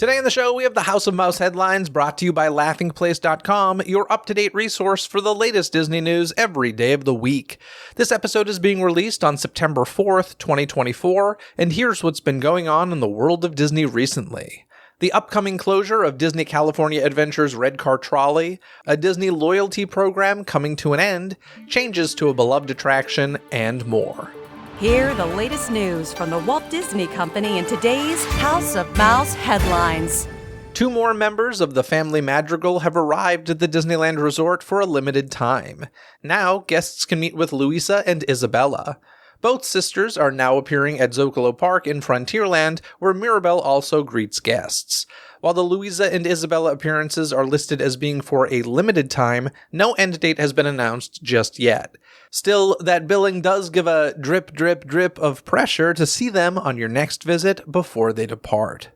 Today on the show, we have the House of Mouse headlines brought to you by laughingplace.com, your up-to-date resource for the latest Disney news every day of the week. This episode is being released on September 4th, 2024, and here's what's been going on in the world of Disney recently. The upcoming closure of Disney California Adventure's Red Car Trolley, a Disney loyalty program coming to an end, changes to a beloved attraction, and more. Hear the latest news from the Walt Disney Company in today's House of Mouse headlines. 2 more members of the family Madrigal have arrived at the Disneyland Resort for a limited time. Now, guests can meet with Louisa and Isabella. Both sisters are now appearing at Zocalo Park in Frontierland, where Mirabel also greets guests. While the Louisa and Isabella appearances are listed as being for a limited time, no end date has been announced just yet. Still, that billing does give a drip, drip, drip of pressure to see them on your next visit before they depart.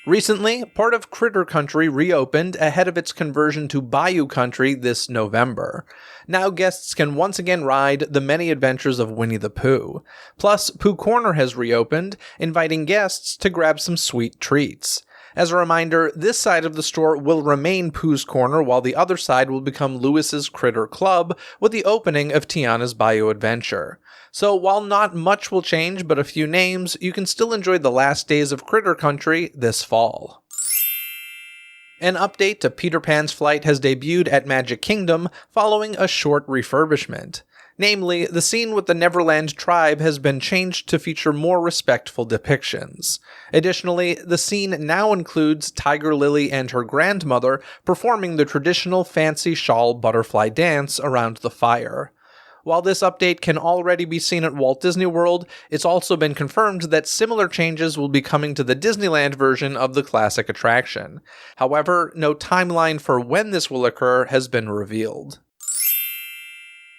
Recently, part of Critter Country reopened ahead of its conversion to Bayou Country this November. Now guests can once again ride the many adventures of Winnie the Pooh. Plus, Pooh Corner has reopened, inviting guests to grab some sweet treats. As a reminder, this side of the store will remain Pooh's Corner, while the other side will become Lewis's Critter Club with the opening of Tiana's Bayou Adventure. So while not much will change but a few names, you can still enjoy the last days of Critter Country this fall. An update to Peter Pan's flight has debuted at Magic Kingdom following a short refurbishment. Namely, the scene with the Neverland tribe has been changed to feature more respectful depictions. Additionally, the scene now includes Tiger Lily and her grandmother performing the traditional fancy shawl butterfly dance around the fire. While this update can already be seen at Walt Disney World, it's also been confirmed that similar changes will be coming to the Disneyland version of the classic attraction. However, no timeline for when this will occur has been revealed.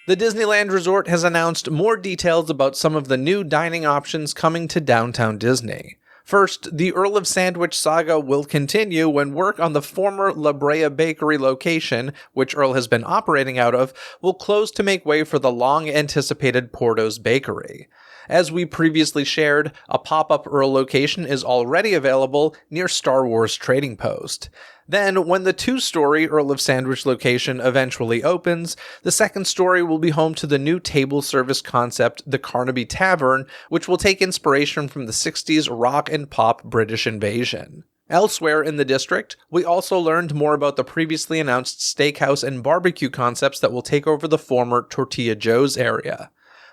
The Disneyland Resort has announced more details about some of the new dining options coming to Downtown Disney. First, the Earl of Sandwich saga will continue when work on the former La Brea Bakery location, which Earl has been operating out of, will close to make way for the long-anticipated Porto's Bakery. As we previously shared, a pop-up Earl location is already available near Star Wars Trading Post. Then, when the 2-story Earl of Sandwich location eventually opens, the second story will be home to the new table service concept, the Carnaby Tavern, which will take inspiration from the 60s rock and pop British invasion. Elsewhere in the district, we also learned more about the previously announced steakhouse and barbecue concepts that will take over the former Tortilla Joe's area.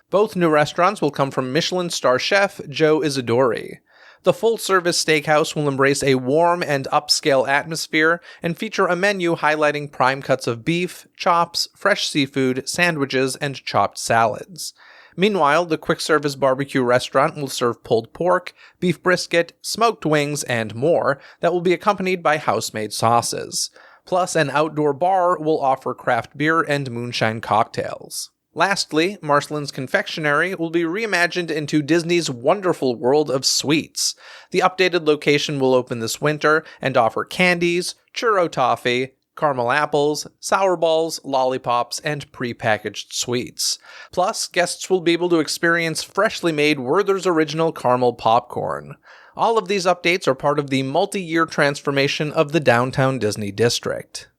Both new restaurants will come from Michelin star chef Joe Isidori. The full-service steakhouse will embrace a warm and upscale atmosphere and feature a menu highlighting prime cuts of beef, chops, fresh seafood, sandwiches, and chopped salads. Meanwhile, the quick-service barbecue restaurant will serve pulled pork, beef brisket, smoked wings, and more that will be accompanied by house-made sauces. Plus, an outdoor bar will offer craft beer and moonshine cocktails. Lastly, Marcelin's Confectionery will be reimagined into Disney's wonderful world of sweets. The updated location will open this winter and offer candies, churro toffee, caramel apples, sour balls, lollipops, and pre-packaged sweets. Plus, guests will be able to experience freshly made Werther's Original Caramel Popcorn. All of these updates are part of the multi-year transformation of the Downtown Disney District.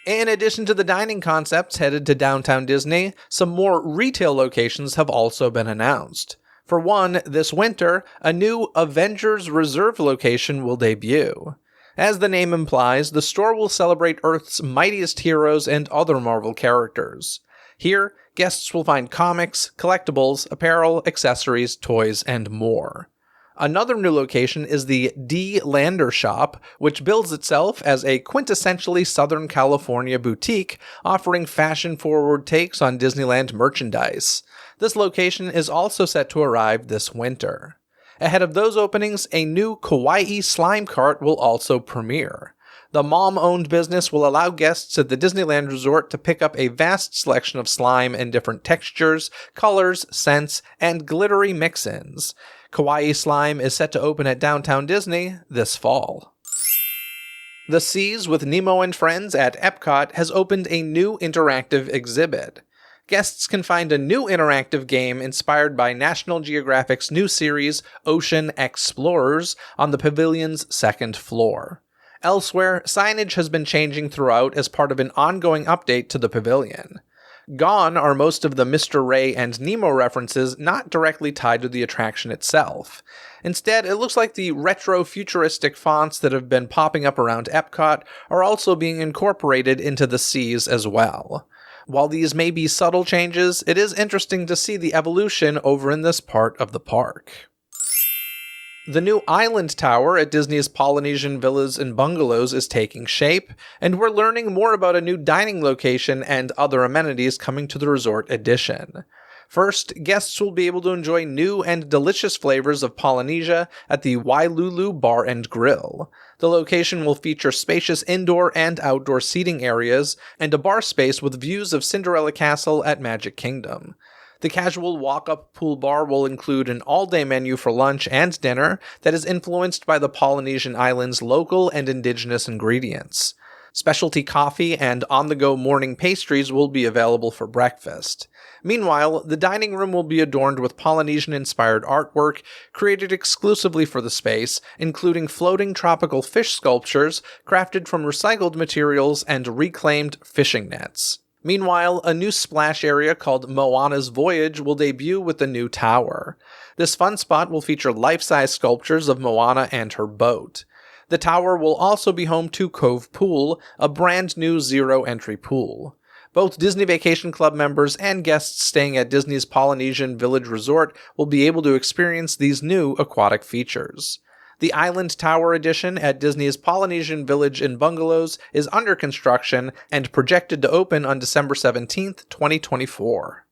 In addition to the dining concepts headed to Downtown Disney, some more retail locations have also been announced. For one, this winter, a new Avengers Reserve location will debut. As the name implies, the store will celebrate Earth's mightiest heroes and other Marvel characters. Here, guests will find comics, collectibles, apparel, accessories, toys, and more. Another new location is the D. Lander Shop, which bills itself as a quintessentially Southern California boutique, offering fashion-forward takes on Disneyland merchandise. This location is also set to arrive this winter. Ahead of those openings, a new Kawaii slime cart will also premiere. The mom-owned business will allow guests at the Disneyland Resort to pick up a vast selection of slime in different textures, colors, scents, and glittery mix-ins. Kawaii Slime is set to open at Downtown Disney this fall. The Seas with Nemo and Friends at Epcot has opened a new interactive exhibit. Guests can find a new interactive game inspired by National Geographic's new series, Ocean Explorers, on the pavilion's second floor. Elsewhere, signage has been changing throughout as part of an ongoing update to the pavilion. Gone are most of the Mr. Ray and Nemo references not directly tied to the attraction itself. Instead, it looks like the retro-futuristic fonts that have been popping up around Epcot are also being incorporated into the seas as well. While these may be subtle changes, it is interesting to see the evolution over in this part of the park. The new Island Tower at Disney's Polynesian Villas and Bungalows is taking shape, and we're learning more about a new dining location and other amenities coming to the resort addition. First, guests will be able to enjoy new and delicious flavors of Polynesia at the Wailulu Bar and Grill. The location will feature spacious indoor and outdoor seating areas, and a bar space with views of Cinderella Castle at Magic Kingdom. The casual walk-up pool bar will include an all-day menu for lunch and dinner that is influenced by the Polynesian island's local and indigenous ingredients. Specialty coffee and on-the-go morning pastries will be available for breakfast. Meanwhile, the dining room will be adorned with Polynesian-inspired artwork created exclusively for the space, including floating tropical fish sculptures crafted from recycled materials and reclaimed fishing nets. Meanwhile, a new splash area called Moana's Voyage will debut with the new tower. This fun spot will feature life-size sculptures of Moana and her boat. The tower will also be home to Cove Pool, a brand new zero-entry pool. Both Disney Vacation Club members and guests staying at Disney's Polynesian Village Resort will be able to experience these new aquatic features. The Island Tower Edition at Disney's Polynesian Village and Bungalows is under construction and projected to open on December 17, 2024.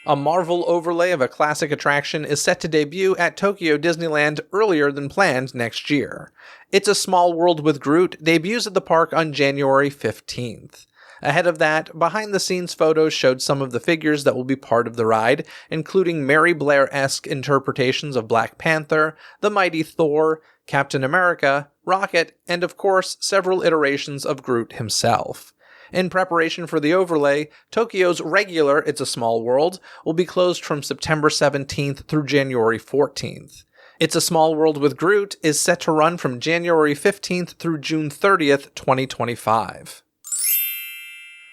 A Marvel overlay of a classic attraction is set to debut at Tokyo Disneyland earlier than planned next year. It's a Small World with Groot debuts at the park on January 15th. Ahead of that, behind-the-scenes photos showed some of the figures that will be part of the ride, including Mary Blair-esque interpretations of Black Panther, the mighty Thor, Captain America, Rocket, and of course, several iterations of Groot himself. In preparation for the overlay, Tokyo's regular It's a Small World will be closed from September 17th through January 14th. It's a Small World with Groot is set to run from January 15th through June 30th, 2025.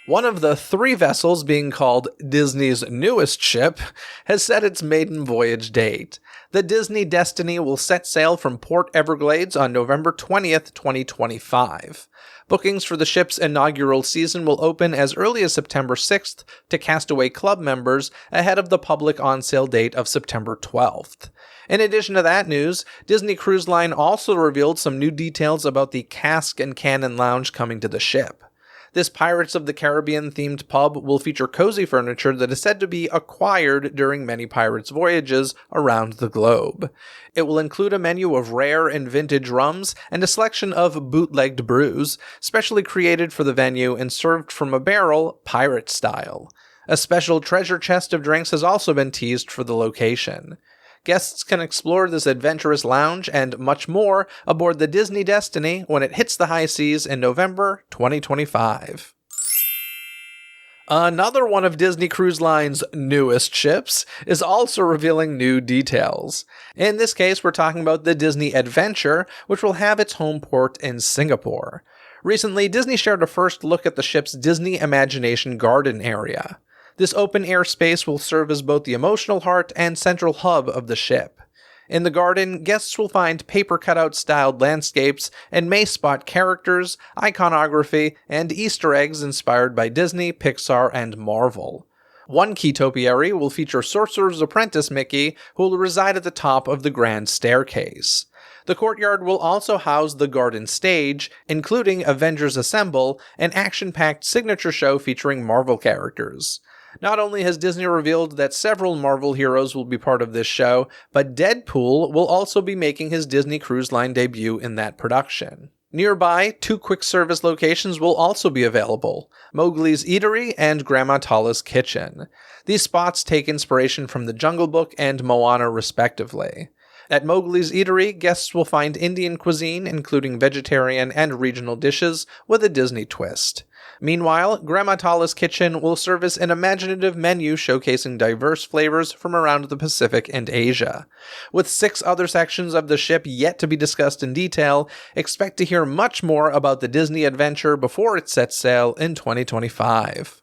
One of the 3 vessels being called Disney's newest ship has set its maiden voyage date. The Disney Destiny will set sail from Port Everglades on November 20th, 2025. Bookings for the ship's inaugural season will open as early as September 6th to Castaway Club members ahead of the public on-sale date of September 12th. In addition to that news, Disney Cruise Line also revealed some new details about the Cask and Cannon Lounge coming to the ship. This Pirates of the Caribbean-themed pub will feature cozy furniture that is said to be acquired during many Pirates voyages around the globe. It will include a menu of rare and vintage rums and a selection of bootlegged brews, specially created for the venue and served from a barrel, pirate style. A special treasure chest of drinks has also been teased for the location. Guests can explore this adventurous lounge and much more aboard the Disney Destiny when it hits the high seas in November 2025. Another one of Disney Cruise Line's newest ships is also revealing new details. In this case, we're talking about the Disney Adventure, which will have its home port in Singapore. Recently, Disney shared a first look at the ship's Disney Imagination Garden area. This open-air space will serve as both the emotional heart and central hub of the ship. In the garden, guests will find paper cutout-styled landscapes and may spot characters, iconography, and Easter eggs inspired by Disney, Pixar, and Marvel. One key topiary will feature Sorcerer's Apprentice Mickey, who will reside at the top of the grand staircase. The courtyard will also house the garden stage, including Avengers Assemble, an action-packed signature show featuring Marvel characters. Not only has Disney revealed that several Marvel heroes will be part of this show, but Deadpool will also be making his Disney Cruise Line debut in that production. Nearby, 2 quick-service locations will also be available, Mowgli's Eatery and Grandma Tala's Kitchen. These spots take inspiration from The Jungle Book and Moana respectively. At Mowgli's Eatery, guests will find Indian cuisine, including vegetarian and regional dishes, with a Disney twist. Meanwhile, Grandma Tala's kitchen will service an imaginative menu showcasing diverse flavors from around the Pacific and Asia. With 6 other sections of the ship yet to be discussed in detail, expect to hear much more about the Disney adventure before it sets sail in 2025.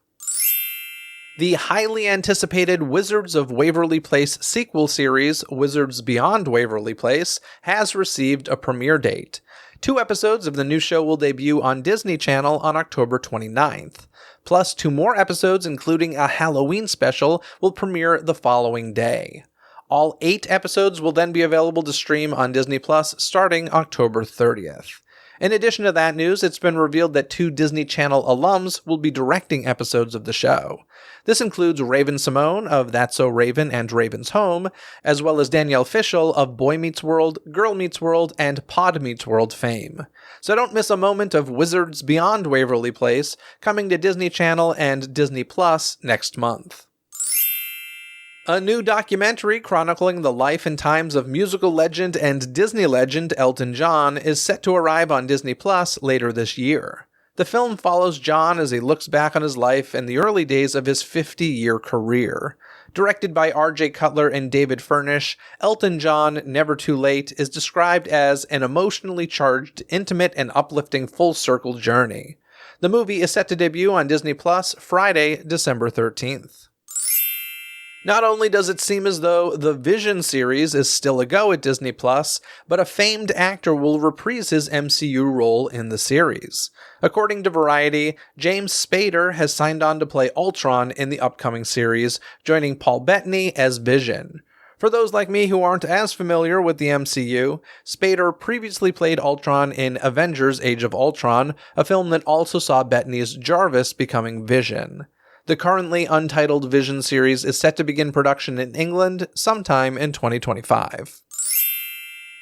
The highly anticipated Wizards of Waverly Place sequel series, Wizards Beyond Waverly Place, has received a premiere date. 2 episodes of the new show will debut on Disney Channel on October 29th. Plus, 2 more episodes, including a Halloween special, will premiere the following day. All 8 episodes will then be available to stream on Disney Plus starting October 30th. In addition to that news, it's been revealed that 2 Disney Channel alums will be directing episodes of the show. This includes Raven Simone of That's So Raven and Raven's Home, as well as Danielle Fishel of Boy Meets World, Girl Meets World, and Pod Meets World fame. So don't miss a moment of Wizards Beyond Waverly Place, coming to Disney Channel and Disney Plus next month. A new documentary chronicling the life and times of musical legend and Disney legend Elton John is set to arrive on Disney Plus later this year. The film follows John as he looks back on his life in the early days of his 50-year career. Directed by R.J. Cutler and David Furnish, Elton John, Never Too Late is described as an emotionally charged, intimate, and uplifting full-circle journey. The movie is set to debut on Disney Plus Friday, December 13th. Not only does it seem as though the Vision series is still a go at Disney+, but a famed actor will reprise his MCU role in the series. According to Variety, James Spader has signed on to play Ultron in the upcoming series, joining Paul Bettany as Vision. For those like me who aren't as familiar with the MCU, Spader previously played Ultron in Avengers Age of Ultron, a film that also saw Bettany's Jarvis becoming Vision. The currently untitled Vision series is set to begin production in England sometime in 2025.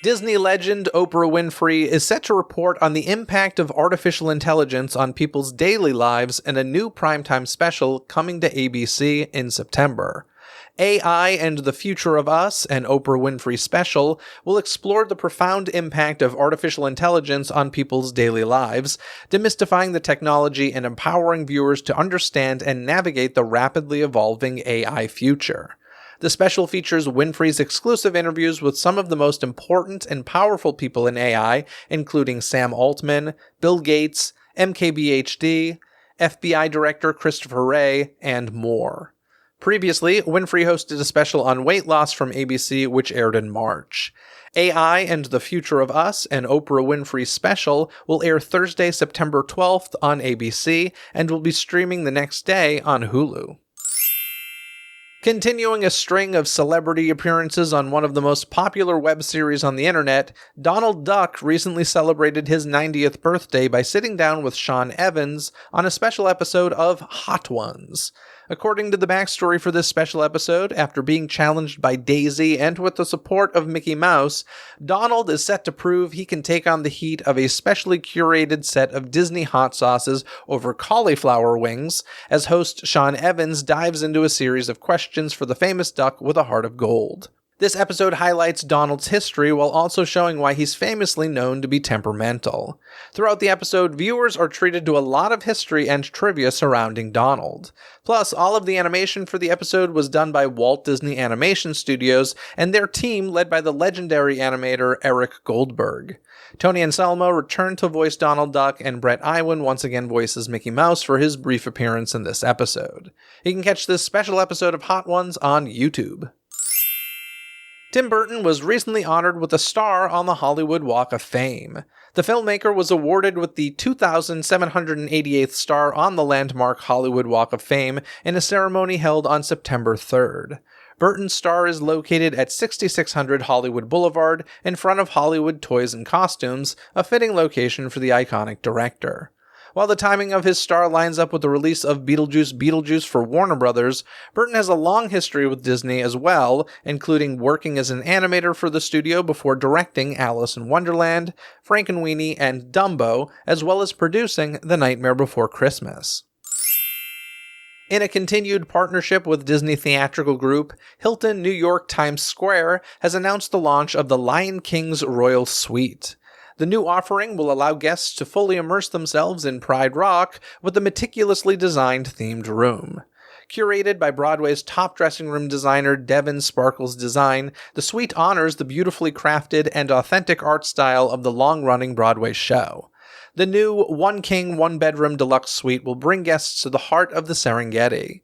Disney legend Oprah Winfrey is set to report on the impact of artificial intelligence on people's daily lives in a new primetime special coming to ABC in September. AI and the Future of Us, an Oprah Winfrey special, will explore the profound impact of artificial intelligence on people's daily lives, demystifying the technology and empowering viewers to understand and navigate the rapidly evolving AI future. The special features Winfrey's exclusive interviews with some of the most important and powerful people in AI, including Sam Altman, Bill Gates, MKBHD, FBI Director Christopher Wray, and more. Previously, Winfrey hosted a special on weight loss from ABC, which aired in March. AI and the Future of Us, an Oprah Winfrey special, will air Thursday, September 12th on ABC, and will be streaming the next day on Hulu. Continuing a string of celebrity appearances on one of the most popular web series on the internet, Donald Duck recently celebrated his 90th birthday by sitting down with Sean Evans on a special episode of Hot Ones. According to the backstory for this special episode, after being challenged by Daisy and with the support of Mickey Mouse, Donald is set to prove he can take on the heat of a specially curated set of Disney hot sauces over cauliflower wings, as host Sean Evans dives into a series of questions for the famous duck with a heart of gold. This episode highlights Donald's history while also showing why he's famously known to be temperamental. Throughout the episode, viewers are treated to a lot of history and trivia surrounding Donald. Plus, all of the animation for the episode was done by Walt Disney Animation Studios and their team led by the legendary animator Eric Goldberg. Tony Anselmo returned to voice Donald Duck, and Brett Iwan once again voices Mickey Mouse for his brief appearance in this episode. You can catch this special episode of Hot Ones on YouTube. Tim Burton was recently honored with a star on the Hollywood Walk of Fame. The filmmaker was awarded with the 2,788th star on the landmark Hollywood Walk of Fame in a ceremony held on September 3rd. Burton's star is located at 6600 Hollywood Boulevard in front of Hollywood Toys and Costumes, a fitting location for the iconic director. While the timing of his star lines up with the release of Beetlejuice for Warner Brothers, Burton has a long history with Disney as well, including working as an animator for the studio before directing Alice in Wonderland, Frankenweenie, and Dumbo, as well as producing The Nightmare Before Christmas. In a continued partnership with Disney Theatrical Group, Hilton New York Times Square has announced the launch of the Lion King's Royal Suite. The new offering will allow guests to fully immerse themselves in Pride Rock with a meticulously designed themed room. Curated by Broadway's top dressing room designer Devin Sparkles Design, the suite honors the beautifully crafted and authentic art style of the long-running Broadway show. The new One King, One Bedroom Deluxe Suite will bring guests to the heart of the Serengeti.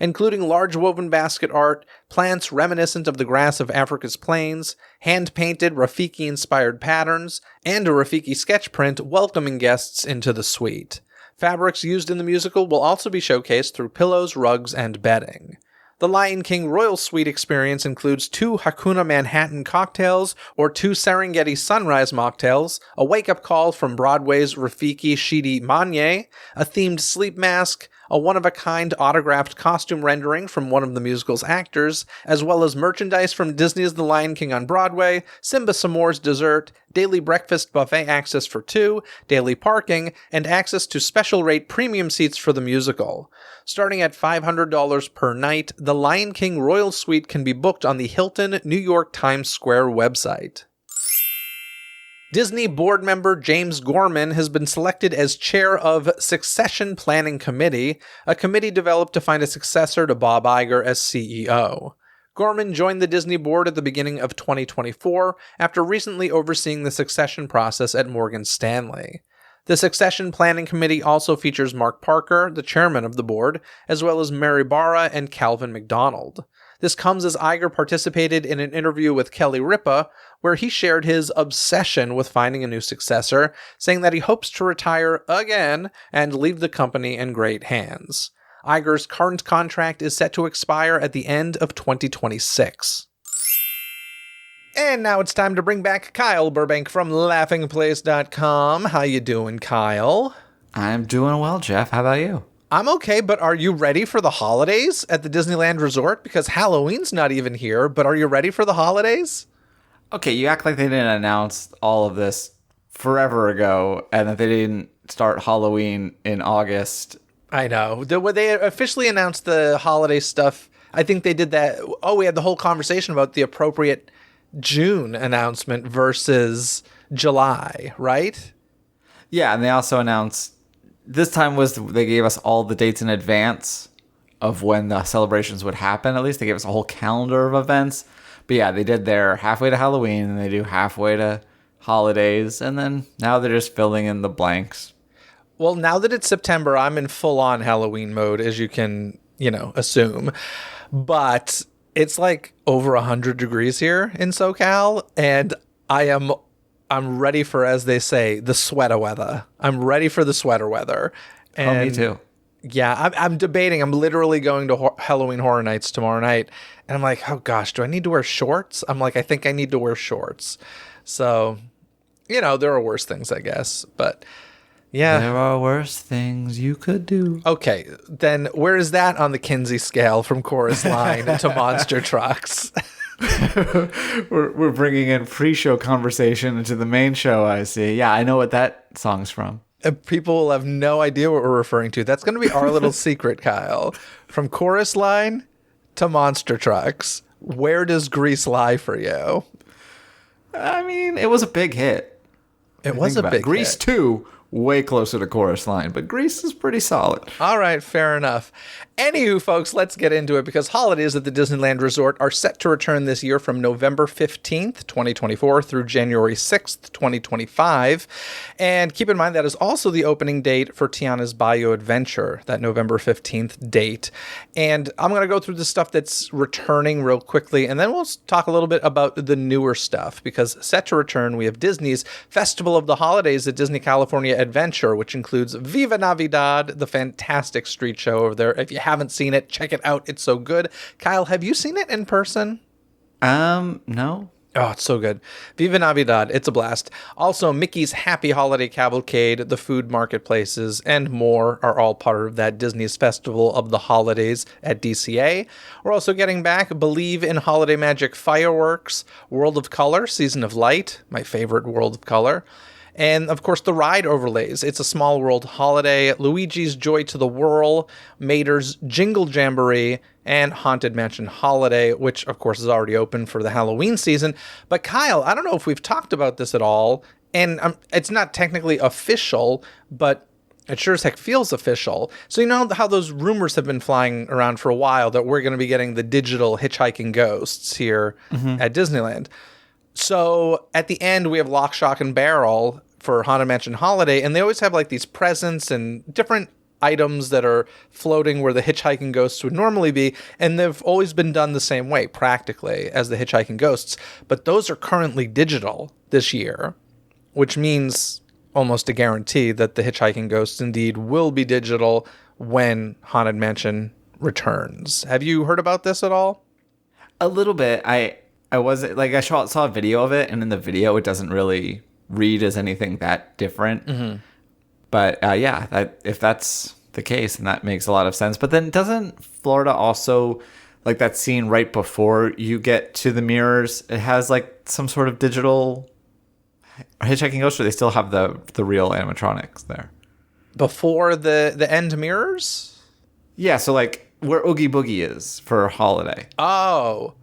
Including large woven basket art, plants reminiscent of the grass of Africa's plains, hand-painted Rafiki-inspired patterns, and a Rafiki sketch print welcoming guests into the suite. Fabrics used in the musical will also be showcased through pillows, rugs, and bedding. The Lion King Royal Suite experience includes 2 Hakuna Manhattan cocktails or 2 Serengeti Sunrise mocktails, a wake-up call from Broadway's Rafiki Shidi Manye, a themed sleep mask, a one-of-a-kind autographed costume rendering from one of the musical's actors, as well as merchandise from Disney's The Lion King on Broadway, Simba S'mores dessert, daily breakfast buffet access for 2, daily parking, and access to special-rate premium seats for the musical. Starting at $500 per night, the Lion King Royal Suite can be booked on the Hilton New York Times Square website. Disney board member James Gorman has been selected as chair of Succession Planning Committee, a committee developed to find a successor to Bob Iger as CEO. Gorman joined the Disney board at the beginning of 2024 after recently overseeing the succession process at Morgan Stanley. The Succession Planning Committee also features Mark Parker, the chairman of the board, as well as Mary Barra and Calvin McDonald. This comes as Iger participated in an interview with Kelly Ripa, where he shared his obsession with finding a new successor, saying that he hopes to retire again and leave the company in great hands. Iger's current contract is set to expire at the end of 2026. And now it's time to bring back Kyle Burbank from laughingplace.com. How you doing, Kyle? I'm doing well, Jeff. How about you? I'm okay, but are you ready for the holidays at the Disneyland Resort? Because Halloween's not even here, but are you ready for the holidays? Okay, you act like they didn't announce all of this forever ago and that they didn't start Halloween in August. I know. When they officially announced the holiday stuff, I think they did that. Oh, we had the whole conversation about the appropriate June announcement versus July, right? Yeah, and they also announced this time they gave us all the dates in advance of when the celebrations would happen. At least they gave us a whole calendar of events. But yeah, they did their halfway to Halloween and they do halfway to holidays. And then now they're just filling in the blanks. Well, now that it's September, I'm in full-on Halloween mode, as you can, assume. But it's like over 100 degrees here in SoCal, and I'm ready for, as they say, the sweater weather. I'm ready for the sweater weather. And me too. Yeah, I'm debating. I'm literally going to Halloween Horror Nights tomorrow night. And I'm like, oh gosh, do I need to wear shorts? I'm like, I think I need to wear shorts. So, there are worse things, I guess. But yeah. There are worse things you could do. Okay, then where is that on the Kinsey scale from Chorus Line to monster trucks? We're bringing in pre-show conversation into the main show, I see. Yeah, I know what that song's from. People will have no idea what we're referring to. That's going to be our little secret, Kyle. From Chorus Line to monster trucks, where does Grease lie for you? I mean, it was a big hit. It was a big hit. Grease 2, way closer to Chorus Line, but Grease is pretty solid. All right, fair enough. Anywho, folks, let's get into it because holidays at the Disneyland Resort are set to return this year from November 15th, 2024 through January 6th, 2025. And keep in mind that is also the opening date for Tiana's Bayou Adventure, that November 15th date. And I'm going to go through the stuff that's returning real quickly, and then we'll talk a little bit about the newer stuff because set to return, we have Disney's Festival of the Holidays at Disney California Adventure, which includes Viva Navidad, the fantastic street show over there. If you haven't seen it, check it out. It's so good. Kyle, have you seen it in person? No. Oh, it's so good. Viva Navidad. It's a blast. Also, Mickey's Happy Holiday Cavalcade, the food marketplaces, and more are all part of that Disney's Festival of the Holidays at DCA. We're also getting back Believe in Holiday Magic Fireworks, World of Color, Season of Light, my favorite World of Color, And of course, the ride overlays. It's a Small World holiday, Luigi's Joy to the Whirl, Mater's Jingle Jamboree, and Haunted Mansion Holiday, which of course is already open for the Halloween season. But Kyle, I don't know if we've talked about this at all, and it's not technically official, but it sure as heck feels official. So you know how those rumors have been flying around for a while that we're going to be getting the digital hitchhiking ghosts here at Disneyland. So at the end, we have Lock, Shock, and Barrel for Haunted Mansion Holiday, and they always have like these presents and different items that are floating where the hitchhiking ghosts would normally be, and they've always been done the same way, practically, as the hitchhiking ghosts. But those are currently digital this year, which means almost a guarantee that the hitchhiking ghosts indeed will be digital when Haunted Mansion returns. Have you heard about this at all? A little bit. I wasn't like I saw a video of it, and in the video it doesn't really read as anything that different. But if that's the case, then that makes a lot of sense. But then doesn't Florida also, like that scene right before you get to the mirrors, it has like some sort of digital hitchhiking ghost, or they still have the real animatronics there? Before the end mirrors? Yeah, so like where Oogie Boogie is for Holiday. Oh,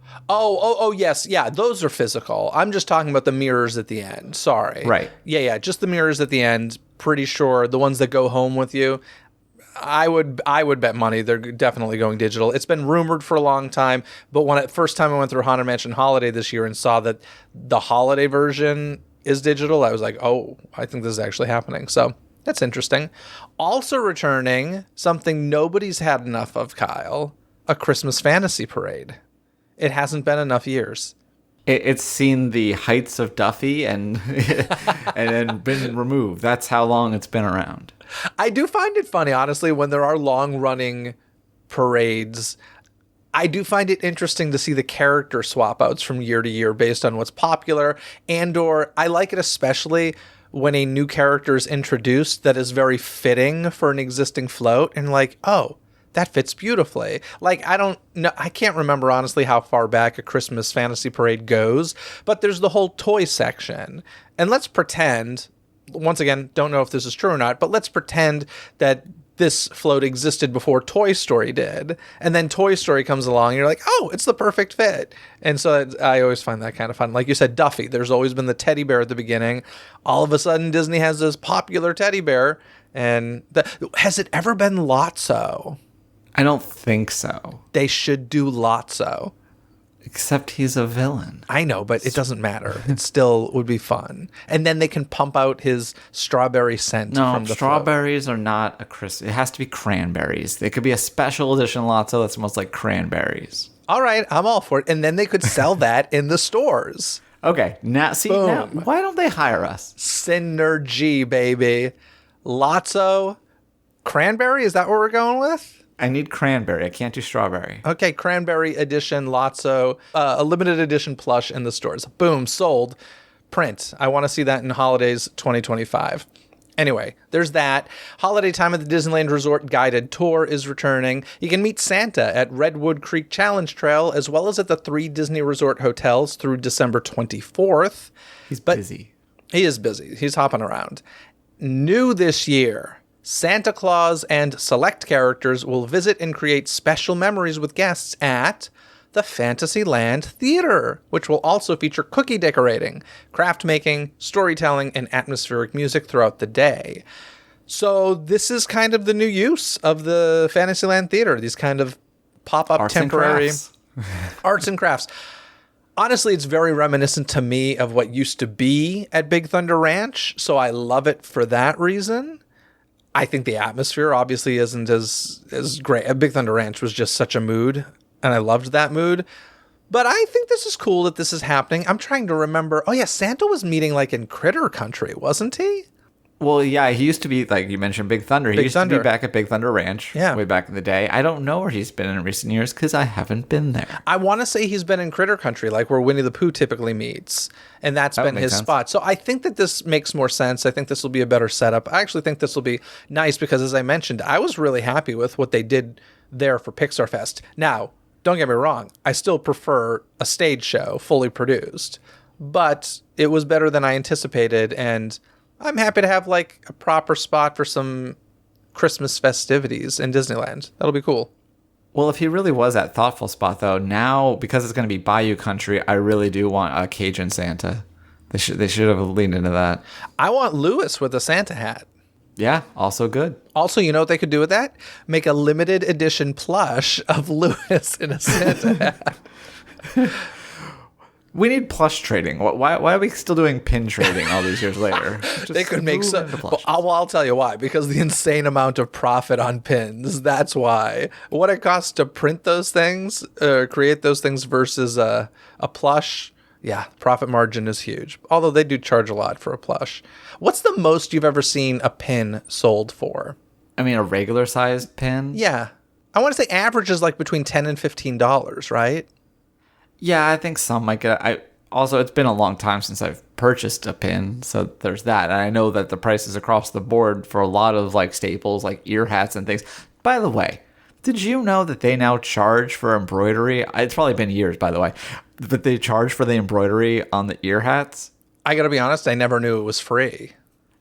yes. Yeah, those are physical. I'm just talking about the mirrors at the end. Sorry. Right. Yeah, just the mirrors at the end. Pretty sure the ones that go home with you, I would bet money they're definitely going digital. It's been rumored for a long time, but first time I went through Haunted Mansion Holiday this year and saw that the holiday version is digital, I was like, oh, I think this is actually happening. So that's interesting. Also returning, something nobody's had enough of, Kyle, a Christmas fantasy parade. It hasn't been enough years. It's seen the heights of Duffy and and then been removed. That's how long it's been around. I do find it funny, honestly, when there are long-running parades. I do find it interesting to see the character swap outs from year to year based on what's popular, or I like it especially when a new character is introduced that is very fitting for an existing float, and like, oh, that fits beautifully. Like, I don't know, I can't remember honestly how far back a Christmas fantasy parade goes, but there's the whole toy section. And let's pretend, once again, don't know if this is true or not, but let's pretend that this float existed before Toy Story did. And then Toy Story comes along and you're like, oh, it's the perfect fit. And so I always find that kind of fun. Like you said, Duffy, there's always been the teddy bear at the beginning. All of a sudden, Disney has this popular teddy bear. And has it ever been Lotso? I don't think so. They should do Lotso. Except he's a villain. I know, but it doesn't matter. It still would be fun. And then they can pump out his strawberry scent from the strawberries are not a Christmas. It has to be cranberries. It could be a special edition Lotso that smells like cranberries. All right, I'm all for it. And then they could sell that in the stores. Okay, now why don't they hire us? Synergy, baby. Lotso, cranberry, is that what we're going with? I need cranberry. I can't do strawberry. Okay, cranberry edition Lotso, a limited edition plush in the stores. Boom, sold. Print. I want to see that in holidays 2025. Anyway, there's that. Holiday time at the Disneyland Resort guided tour is returning. You can meet Santa at Redwood Creek Challenge Trail, as well as at the 3 Disney Resort hotels through December 24th. He's busy. He is busy. He's hopping around. New this year, Santa Claus and select characters will visit and create special memories with guests at the Fantasyland Theater, which will also feature cookie decorating, craft making, storytelling, and atmospheric music throughout the day. So this is kind of the new use of the Fantasyland Theater, these kind of pop-up temporary arts and crafts. Honestly, it's very reminiscent to me of what used to be at Big Thunder Ranch, so I love it for that reason. I think the atmosphere obviously isn't as great. Big Thunder Ranch was just such a mood, and I loved that mood. But I think this is cool that this is happening. I'm trying to remember. Oh, yeah, Santa was meeting like in Critter Country, wasn't he? Well, yeah, he used to be, like you mentioned, Big Thunder. He used to be back at Big Thunder Ranch way back in the day. I don't know where he's been in recent years because I haven't been there. I want to say he's been in Critter Country, like where Winnie the Pooh typically meets. And that's been his spot. So I think that this makes more sense. I think this will be a better setup. I actually think this will be nice because, as I mentioned, I was really happy with what they did there for Pixar Fest. Now, don't get me wrong. I still prefer a stage show, fully produced. But it was better than I anticipated, and I'm happy to have like a proper spot for some Christmas festivities in Disneyland. That'll be cool. Well, if he really was that thoughtful spot, though, now because it's going to be Bayou Country, I really do want a Cajun Santa. They should have leaned into that. I want Lewis with a Santa hat. Yeah, also good. Also, you know what they could do with that? Make a limited edition plush of Lewis in a Santa hat. We need plush trading. Why are we still doing pin trading all these years later? They could make so. Well, I'll tell you why. Because the insane amount of profit on pins. That's why. What it costs to print those things, create those things versus a plush. Yeah, profit margin is huge. Although they do charge a lot for a plush. What's the most you've ever seen a pin sold for? I mean, a regular sized pin? Yeah. I want to say average is like between $10 and $15, right? Yeah, I think some might get. Also, it's been a long time since I've purchased a pin, so there's that. And I know that the prices across the board for a lot of like staples, like ear hats and things. By the way, did you know that they now charge for embroidery? It's probably been years, by the way, but they charge for the embroidery on the ear hats. I gotta be honest, I never knew it was free.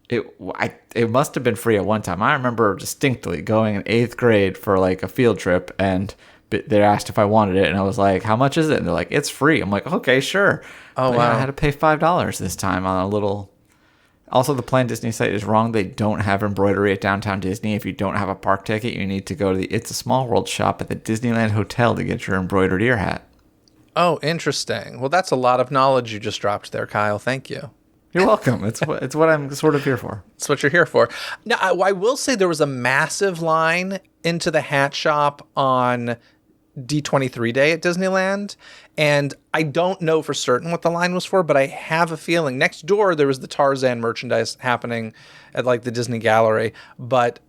It must have been free at one time. I remember distinctly going in 8th grade for like a field trip, and they asked if I wanted it, and I was like, how much is it? And they're like, it's free. I'm like, okay, sure. Oh, but wow. I had to pay $5 this time on a little... Also, the Plan Disney site is wrong. They don't have embroidery at Downtown Disney. If you don't have a park ticket, you need to go to the It's a Small World shop at the Disneyland Hotel to get your embroidered ear hat. Oh, interesting. Well, that's a lot of knowledge you just dropped there, Kyle. Thank you. You're welcome. It's what I'm sort of here for. That's what you're here for. Now, I will say there was a massive line into the hat shop on D23 day at Disneyland, and I don't know for certain what the line was for, but I have a feeling next door there was the Tarzan merchandise happening at like the Disney Gallery, but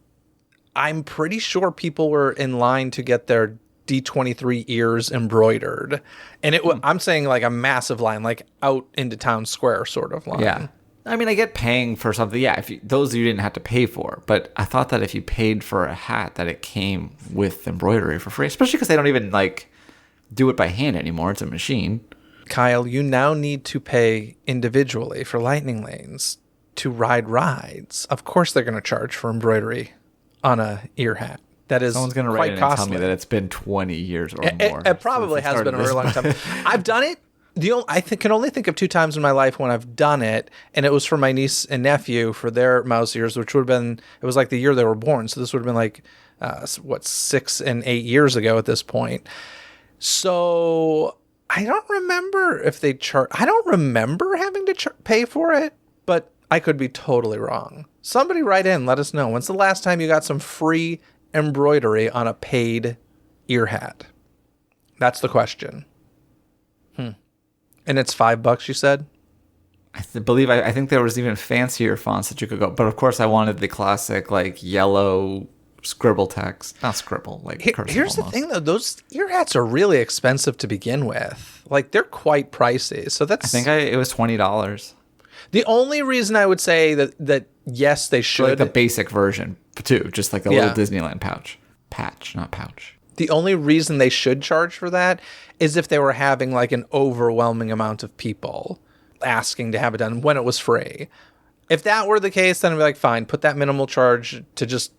I'm pretty sure people were in line to get their D23 ears embroidered, and I'm saying like a massive line, like out into town square sort of line. Yeah. I mean, I get paying for something. Yeah, those you didn't have to pay for. But I thought that if you paid for a hat, that it came with embroidery for free. Especially because they don't even like do it by hand anymore. It's a machine. Kyle, you now need to pay individually for lightning lanes to ride rides. Of course, they're going to charge for embroidery on a ear hat. That is someone's going to write in and tell me that it's been 20 years or more. It probably has been a very long time. I've done it. Can only think of 2 times in my life when I've done it, and it was for my niece and nephew for their mouse ears, which would have been, it was like the year they were born, so this would have been like, 6 and 8 years ago at this point. So I don't remember if they I don't remember having to pay for it, but I could be totally wrong. Somebody write in, let us know. When's the last time you got some free embroidery on a paid ear hat? That's the question. And it's $5, you said? I think there was even fancier fonts that you could go. But of course, I wanted the classic like yellow scribble text. Not scribble, like cursive. Here's almost. the thing, though. Those ear hats are really expensive to begin with. Like, they're quite pricey. So that's... I think it was $20. The only reason I would say that yes, they should... Like the basic version, too. Just like the little Disneyland pouch. Patch, not pouch. The only reason they should charge for that is if they were having like an overwhelming amount of people asking to have it done when it was free. If that were the case, then I'd be like, fine, put that minimal charge to just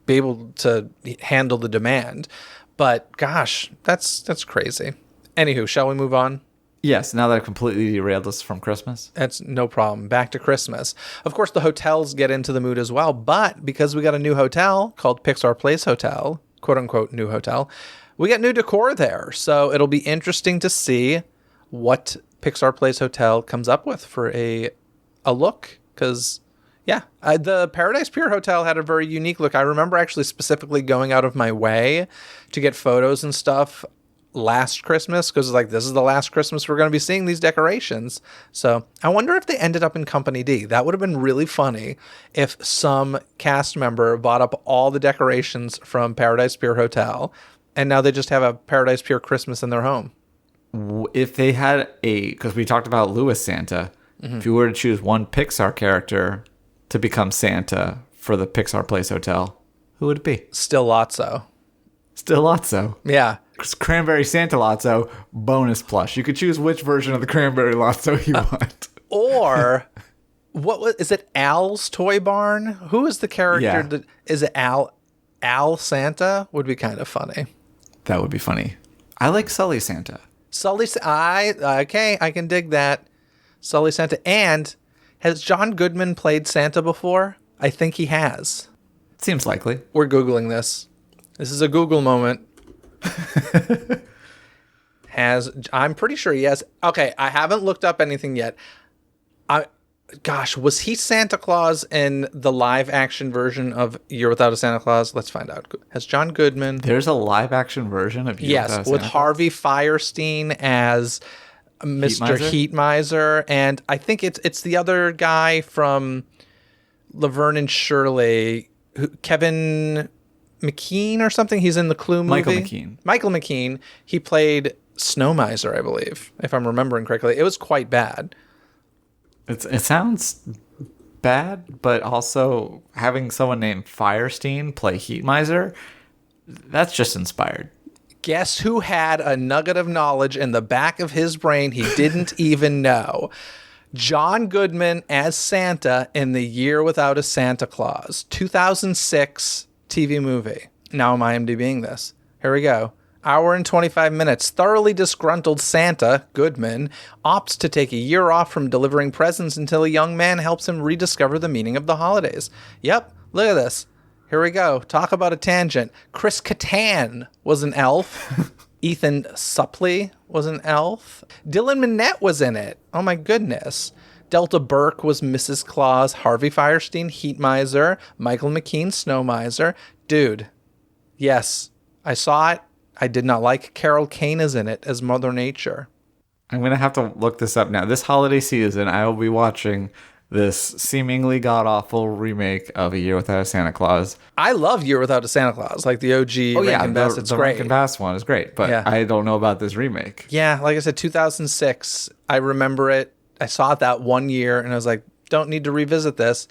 be able to handle the demand. But gosh, that's crazy. Anywho, shall we move on? Yes, now that I've completely derailed us from Christmas. That's no problem. Back to Christmas. Of course, the hotels get into the mood as well, but because we got a new hotel called Pixar Place Hotel, quote unquote new hotel, we got new decor there. So it'll be interesting to see what Pixar Place Hotel comes up with for a look. Because, the Paradise Pier Hotel had a very unique look. I remember actually specifically going out of my way to get photos and stuff last Christmas, because like this is the last Christmas we're going to be seeing these decorations. So I wonder if they ended up in Company D. That would have been really funny if some cast member bought up all the decorations from Paradise Pier Hotel and now they just have a Paradise Pier Christmas in their home. If they had because we talked about Lewis Santa, if you were to choose one Pixar character to become Santa for the Pixar Place Hotel, who would it be? Still Lotso. Still Lotso. Yeah. Cranberry Santa Lotso, bonus plush. You could choose which version of the Cranberry Lotso you want. Or Is it Al's Toy Barn? Who is the character Yeah. that is it Al Santa? Would be kind of funny. That would be funny. I like Sully Santa. I can dig that. Sully Santa. And has John Goodman played Santa before? I think he has. Seems likely. We're Googling this. This is a Google moment. I'm pretty sure he has. Okay, I haven't looked up anything yet. Was he Santa Claus in the live action version of Year Without a Santa Claus? Let's find out. Has John Goodman? There's a live action version of Yes, Without a with Santa Claus? Harvey Firestein as Mr. Heat Miser, and I think it's the other guy from Laverne and Shirley, Kevin McKean or something. He's in the Clue movie. Michael McKean. He played Snow Miser, I believe, if I'm remembering correctly. It was quite bad. It sounds bad, but also having someone named Firestein play Heat Miser, that's just inspired. Guess who had a nugget of knowledge in the back of his brain he didn't even know? John Goodman as Santa in The Year Without a Santa Claus, 2006 TV movie. Now I'm IMDbing this. Here we go. Hour and 25 minutes. Thoroughly disgruntled Santa, Goodman, opts to take a year off from delivering presents until a young man helps him rediscover the meaning of the holidays. Yep, look at this. Here we go. Talk about a tangent. Chris Kattan was an elf. Ethan Suplee was an elf. Dylan Minnette was in it. Oh my goodness. Delta Burke was Mrs. Claus. Harvey Firestein, Heat Miser. Michael McKean, Snow Miser. Dude, yes, I saw it. I did not like Carol Kane is in it as Mother Nature. I'm going to have to look this up now. This holiday season, I will be watching this seemingly god-awful remake of A Year Without a Santa Claus. I love Year Without a Santa Claus, like the OG Rankin Bass. It's the great. Rankin Bass one is great, but Yeah. I don't know about this remake. Yeah, like I said, 2006. I remember it. I saw it that one year, and I was like, don't need to revisit this.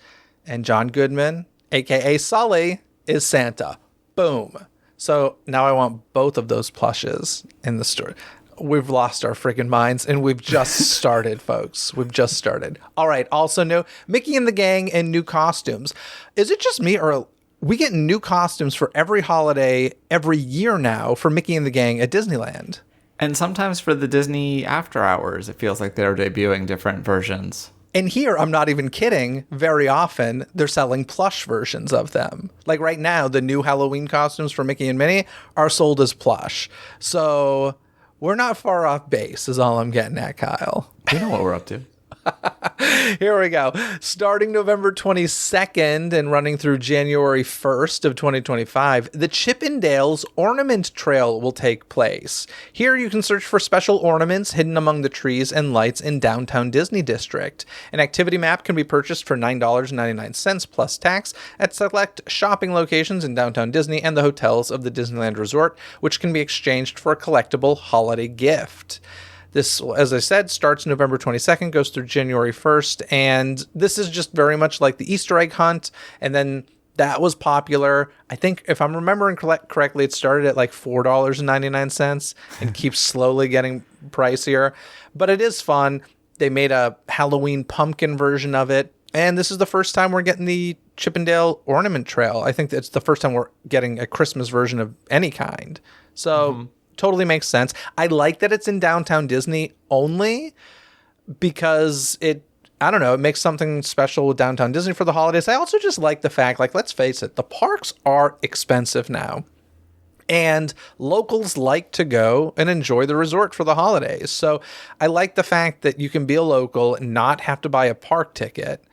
And John Goodman, a.k.a. Sully, is Santa. Boom. So now I want both of those plushes in the store. We've lost our freaking minds, and we've just started, folks. We've just started. All right, also new, Mickey and the Gang and new costumes. Is it just me, or we get new costumes for every holiday every year now for Mickey and the Gang at Disneyland? And sometimes for the Disney After Hours, it feels like they're debuting different versions. And here, I'm not even kidding, very often they're selling plush versions of them. Like right now, the new Halloween costumes for Mickey and Minnie are sold as plush. So we're not far off base is all I'm getting at, Kyle. You know what we're up to. Here we go. Starting November 22nd and running through January 1st of 2025, the Chippendales Ornament Trail will take place. Here you can search for special ornaments hidden among the trees and lights in downtown Disney District. An activity map can be purchased for $9.99 plus tax at select shopping locations in downtown Disney and the hotels of the Disneyland Resort, which can be exchanged for a collectible holiday gift. This, as I said, starts November 22nd, goes through January 1st, and this is just very much like the Easter egg hunt, and then that was popular. I think, if I'm remembering correctly, it started at like $4.99 and keeps slowly getting pricier, but it is fun. They made a Halloween pumpkin version of it, and this is the first time we're getting the Chippendale Ornament Trail. I think it's the first time we're getting a Christmas version of any kind. So... Totally makes sense. I like that it's in downtown Disney only because it makes something special with downtown Disney for the holidays. I also just like the fact, like, let's face it, the parks are expensive now. And locals like to go and enjoy the resort for the holidays. So I like the fact that you can be a local and not have to buy a park ticket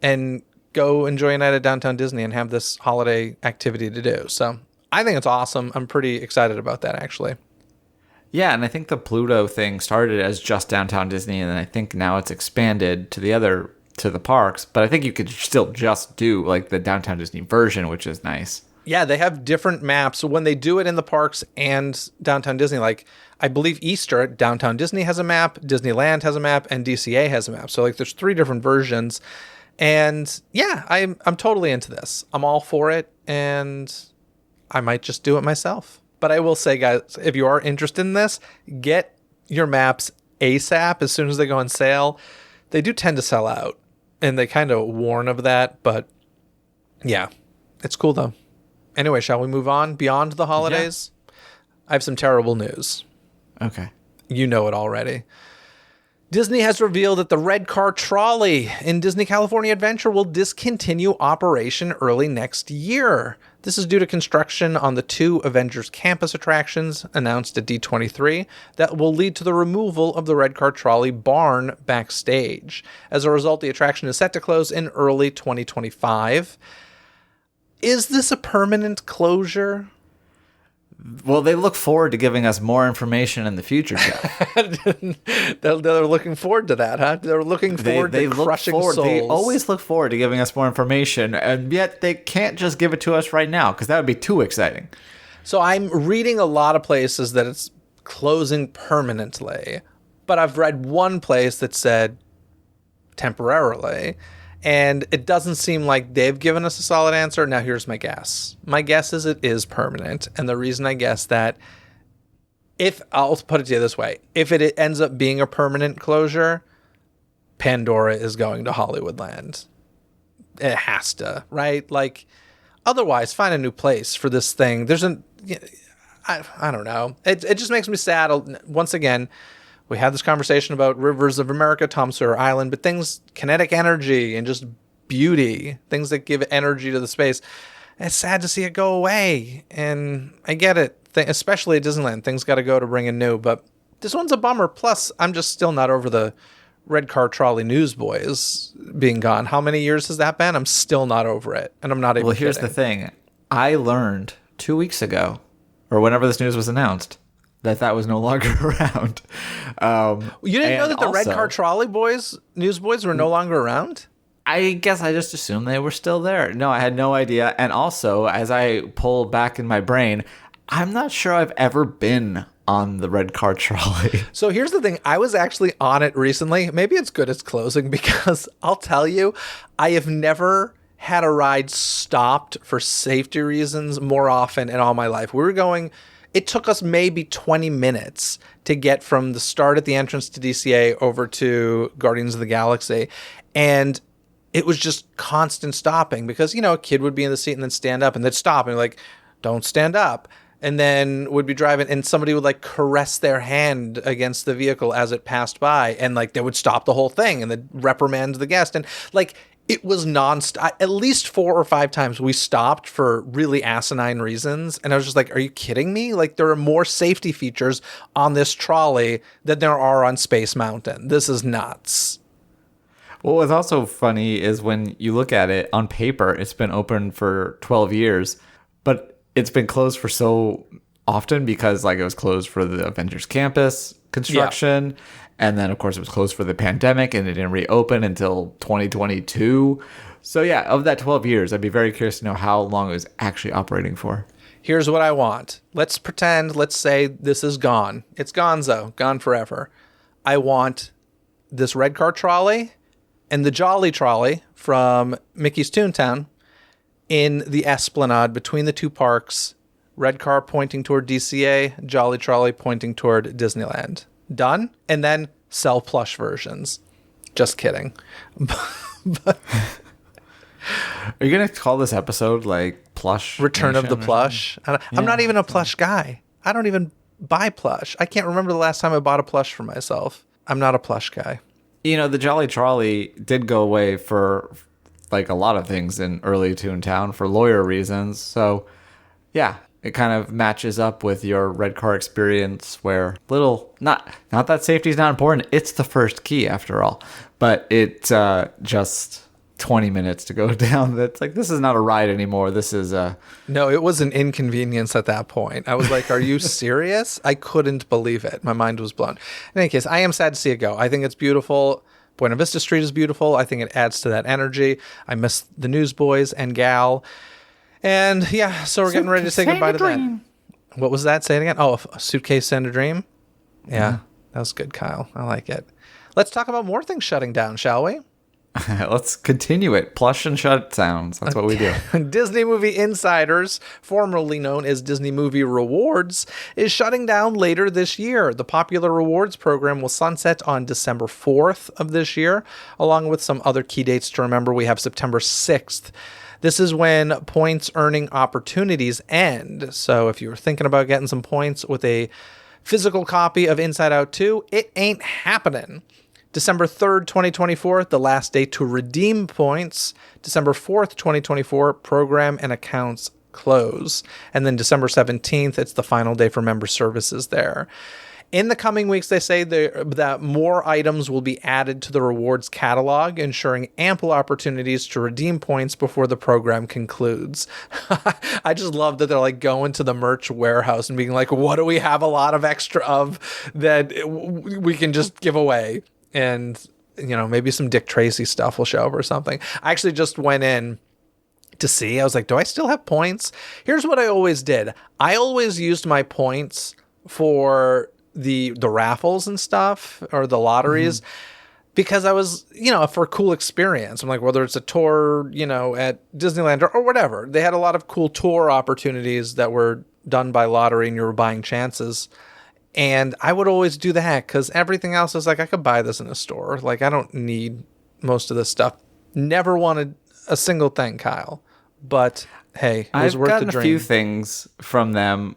and go enjoy a night at downtown Disney and have this holiday activity to do. So I think it's awesome. I'm pretty excited about that, actually. Yeah, and I think the Pluto thing started as just downtown Disney, and then I think now it's expanded to the parks. But I think you could still just do like the downtown Disney version, which is nice. Yeah, they have different maps. So when they do it in the parks and downtown Disney, like I believe Easter, downtown Disney has a map, Disneyland has a map, and DCA has a map. So like there's 3 different versions. And yeah, I'm totally into this. I'm all for it, and I might just do it myself. But I will say, guys, if you are interested in this, get your maps ASAP as soon as they go on sale. They do tend to sell out. And they kind of warn of that, but yeah, it's cool though. Anyway, shall we move on beyond the holidays? Yeah. I have some terrible news. Okay. You know it already. Disney has revealed that the Red Car Trolley in Disney California Adventure will discontinue operation early next year. This is due to construction on the 2 Avengers Campus attractions announced at D23 that will lead to the removal of the Red Car Trolley barn backstage. As a result, the attraction is set to close in early 2025. Is this a permanent closure? Well, they look forward to giving us more information in the future, Jeff. They're looking forward to that, huh? They're looking forward to crushing souls. They always look forward to giving us more information, and yet they can't just give it to us right now, because that would be too exciting. So I'm reading a lot of places that it's closing permanently, but I've read one place that said temporarily, and it doesn't seem like they've given us a solid answer. Now, here's my guess. My guess is it is permanent. And the reason I guess that, I'll put it to you this way, if it ends up being a permanent closure, Pandora is going to Hollywoodland. It has to, right? Like, otherwise, find a new place for this thing. I don't know. It just makes me sad. Once again, we had this conversation about Rivers of America, Tom Sawyer Island, but things, kinetic energy and just beauty, things that give energy to the space. It's sad to see it go away. And I get it, especially at Disneyland. Things got to go to bring in new, but this one's a bummer. Plus, I'm just still not over the Red Car Trolley Newsboys being gone. How many years has that been? I'm still not over it. And I'm not even Here's kidding. the thing. I learned 2 weeks ago, or whenever this news was announced, that was no longer around. You didn't know that the Red Car Trolley Newsboys were no longer around? I guess I just assumed they were still there. No, I had no idea. And also, as I pull back in my brain, I'm not sure I've ever been on the Red Car Trolley. So here's the thing. I was actually on it recently. Maybe it's good it's closing, because I'll tell you, I have never had a ride stopped for safety reasons more often in all my life. It took us maybe 20 minutes to get from the start at the entrance to DCA over to Guardians of the Galaxy. And it was just constant stopping because, a kid would be in the seat and then stand up and they'd stop and like, don't stand up. And then would be driving and somebody would like caress their hand against the vehicle as it passed by. And like they would stop the whole thing and then reprimand the guest. And like, it was nonstop. At least 4 or 5 times we stopped for really asinine reasons. And I was just like, are you kidding me? Like, there are more safety features on this trolley than there are on Space Mountain. This is nuts. What was also funny is when you look at it on paper, it's been open for 12 years, but it's been closed for so often because like it was closed for the Avengers Campus construction. Yeah. And then, of course, it was closed for the pandemic, and it didn't reopen until 2022. So, yeah, of that 12 years, I'd be very curious to know how long it was actually operating for. Here's what I want. Let's say this is gone. It's gonzo, gone forever. I want this Red Car Trolley and the Jolly Trolley from Mickey's Toontown in the Esplanade between the two parks. Red Car pointing toward DCA, Jolly Trolley pointing toward Disneyland. Done, and then sell plush versions. Just kidding. But are you gonna call this episode like Plush Return of the Plush? I'm not even a plush guy. I don't even buy plush. I can't remember the last time I bought a plush for myself. I'm not a plush guy. The Jolly Trolley did go away for like a lot of things in early Toontown for lawyer reasons. So yeah, it kind of matches up with your Red Car experience where not that safety is not important. It's the first key after all, but it's just 20 minutes to go down. That's like, this is not a ride anymore. This is No, it was an inconvenience at that point. I was like, are you serious? I couldn't believe it. My mind was blown. In any case, I am sad to see it go. I think it's beautiful. Buena Vista Street is beautiful. I think it adds to that energy. I miss the Newsboys and Gal. And yeah, so we're getting ready to say goodbye to that. What was that? Say it again. Oh, a suitcase and a dream. Yeah, that was good, Kyle. I like it. Let's talk about more things shutting down, shall we? Let's continue it. Plush and shut sounds. That's what we do. Disney Movie Insiders, formerly known as Disney Movie Rewards, is shutting down later this year. The popular rewards program will sunset on December 4th of this year, along with some other key dates to remember. We have September 6th. This is when points earning opportunities end. So if you were thinking about getting some points with a physical copy of Inside Out 2, it ain't happening. December 3rd, 2024, the last day to redeem points. December 4th, 2024, program and accounts close. And then December 17th, it's the final day for member services there. In the coming weeks, they say that more items will be added to the rewards catalog, ensuring ample opportunities to redeem points before the program concludes. I just love that they're like going to the merch warehouse and being like, what do we have a lot of extra of that we can just give away? And, maybe some Dick Tracy stuff will show up or something. I actually just went in to see. I was like, do I still have points? Here's what I always did. I always used my points for the raffles and stuff, or the lotteries, because I was, for a cool experience. I'm like, whether it's a tour, at Disneyland or whatever. They had a lot of cool tour opportunities that were done by lottery, and you were buying chances. And I would always do that because everything else is like, I could buy this in a store. Like, I don't need most of this stuff. Never wanted a single thing, Kyle. But hey, it was worth the dream. I've gotten a few things from them.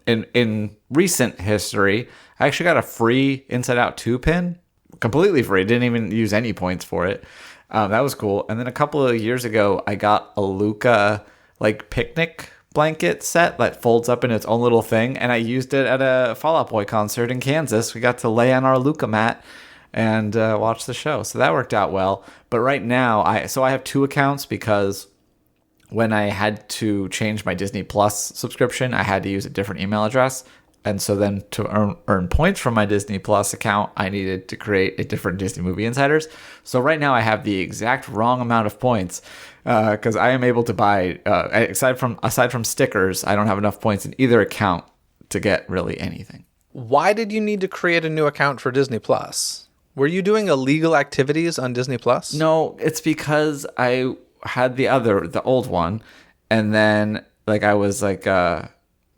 In recent history, I actually got a free Inside Out 2 pin. Completely free. Didn't even use any points for it. That was cool. And then a couple of years ago, I got a Luca picnic blanket set that folds up in its own little thing, and I used it at a Fall Out Boy concert in Kansas. We got to lay on our Luca mat and watch the show, so that worked out well. But right now, I have two accounts because when I had to change my Disney Plus subscription, I had to use a different email address. And so then to earn points from my Disney Plus account, I needed to create a different Disney Movie Insiders. So right now I have the exact wrong amount of points because I am able to buy, aside from stickers, I don't have enough points in either account to get really anything. Why did you need to create a new account for Disney Plus? Were you doing illegal activities on Disney Plus? No, it's because I had the old one, and then I was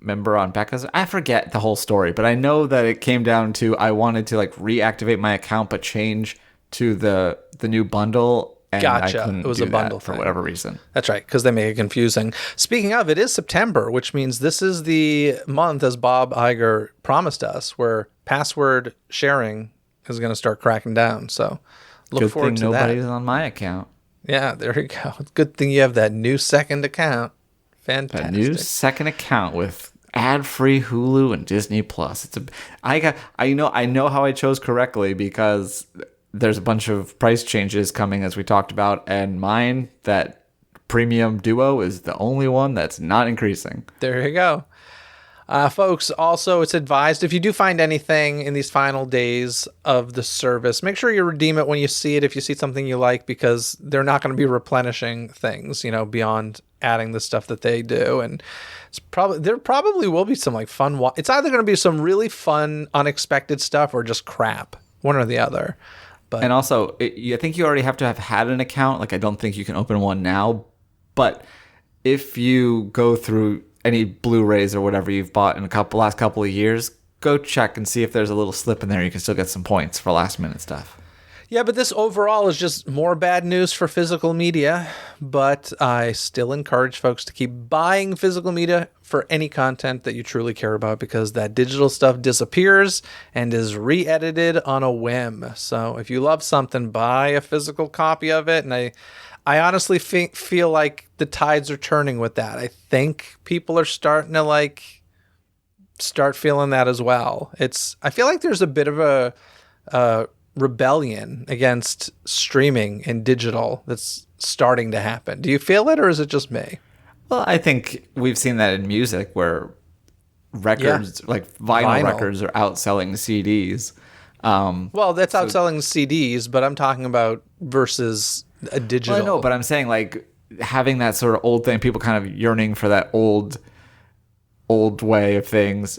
member on Becca's. I forget the whole story, but I know that it came down to I wanted to reactivate my account but change to the new bundle, and gotcha. I couldn't it was do a bundle that for thing. whatever reason. That's right, because they make it confusing. Speaking of, it is September, which means this is the month, as Bob Iger promised us, where password sharing is going to start cracking down. So look forward to that. Nobody's on my account. Yeah, there you go. Good thing you have that new second account. Fantastic. A new second account with ad-free Hulu and Disney Plus. I know how I chose correctly because there's a bunch of price changes coming, as we talked about, and mine, that premium duo, is the only one that's not increasing. There you go. Folks, also, it's advised if you do find anything in these final days of the service, make sure you redeem it when you see it, if you see something you like, because they're not going to be replenishing things, beyond adding the stuff that they do. And there probably will be some fun. It's either going to be some really fun, unexpected stuff or just crap, one or the other. But and also, I think you already have to have had an account. I don't think you can open one now. But if you go through any Blu-rays or whatever you've bought in last couple of years, go check and see if there's a little slip in there. You can still get some points for last minute stuff. Yeah, but this overall is just more bad news for physical media. But I still encourage folks to keep buying physical media for any content that you truly care about, because that digital stuff disappears and is re-edited on a whim. So if you love something, buy a physical copy of it. And I honestly feel like the tides are turning with that. I think people are starting to start feeling that as well. I feel like there's a bit of a rebellion against streaming and digital that's starting to happen. Do you feel it, or is it just me? Well, I think we've seen that in music where records, vinyl records, are outselling CDs. Well, that's outselling CDs, but I'm talking about versus a digital. Well, I know, but I'm saying having that sort of old thing, people kind of yearning for that old way of things,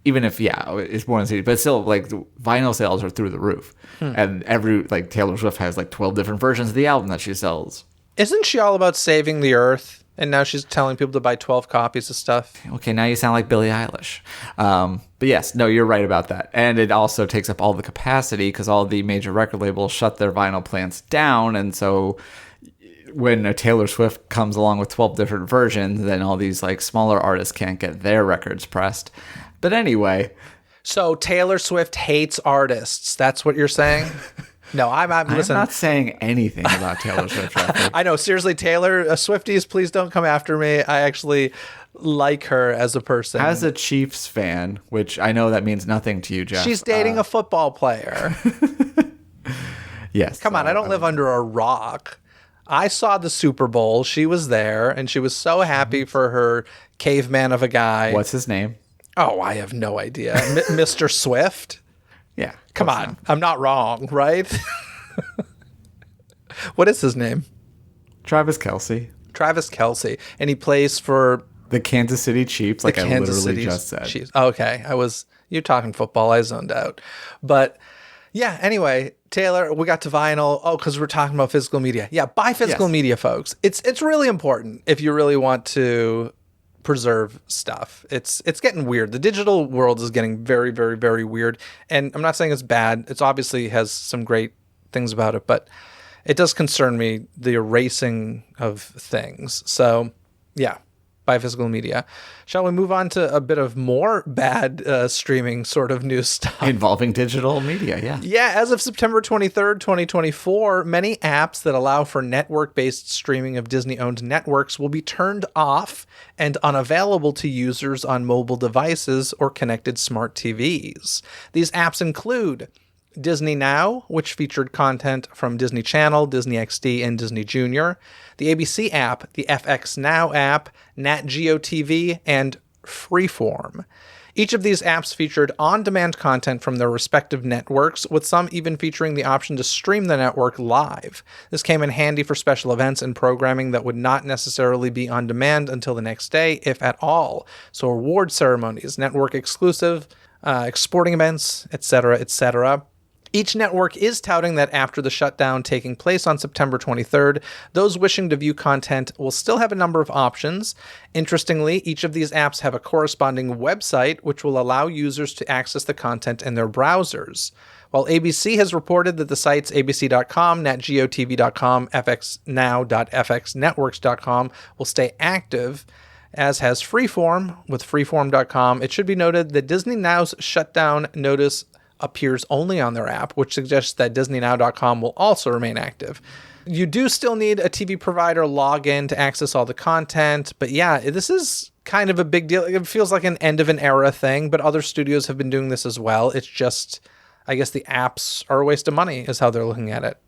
even if it's more than CD, but still like the vinyl sales are through the roof, and every like Taylor Swift has like 12 different versions of the album that she sells. Isn't she all about saving the earth? And now she's telling people to buy 12 copies of stuff. Okay, now you sound like Billie Eilish. But yes, no, you're right about that. And it also takes up all the capacity because all the major record labels shut their vinyl plants down. And so when a Taylor Swift comes along with 12 different versions, then all these like smaller artists can't get their records pressed. But anyway. So Taylor Swift hates artists. That's what you're saying? No, I'm not saying anything about Taylor Swift. I know, seriously, Taylor, Swifties, please don't come after me. I actually like her as a person. As a Chiefs fan, which I know that means nothing to you, Jeff. She's dating a football player. Yes. Come on, I don't live under a rock. I saw the Super Bowl. She was there, and she was so happy for her caveman of a guy. What's his name? Oh, I have no idea. Mr. Swift? Yeah. Come on. I'm not wrong, right? What is his name? Travis Kelce. Travis Kelce. And he plays for the Kansas City Chiefs, like I literally just said. Chiefs. Okay. You're talking football. I zoned out. But yeah, anyway, Taylor, we got to vinyl. Oh, because we're talking about physical media. Yeah, buy physical media, folks. It's really important if you really want to preserve stuff. It's getting weird. The digital world is getting very, very, very weird. And I'm not saying it's bad. It's obviously has some great things about it, but it does concern me, the erasing of things. So yeah, buy physical media. Shall we move on to a bit of more bad streaming sort of news stuff? Involving digital media, yeah. Yeah, as of September 23rd, 2024, many apps that allow for network-based streaming of Disney-owned networks will be turned off and unavailable to users on mobile devices or connected smart TVs. These apps include Disney Now, which featured content from Disney Channel, Disney XD, and Disney Junior, the ABC app, the FX Now app, Nat Geo TV, and Freeform. Each of these apps featured on-demand content from their respective networks, with some even featuring the option to stream the network live. This came in handy for special events and programming that would not necessarily be on demand until the next day, if at all. So award ceremonies, network exclusive, sporting events, etc., etc. Each network is touting that after the shutdown taking place on September 23rd, those wishing to view content will still have a number of options. Interestingly, each of these apps have a corresponding website which will allow users to access the content in their browsers. While ABC has reported that the sites abc.com, natgeotv.com, fxnow.fxnetworks.com will stay active, as has Freeform with freeform.com. It should be noted that Disney Now's shutdown notice appears only on their app, which suggests that DisneyNow.com will also remain active. You do still need a TV provider login to access all the content, but yeah, this is kind of a big deal. It feels like an end of an era thing, but other studios have been doing this as well. It's just, I guess the apps are a waste of money is how they're looking at it.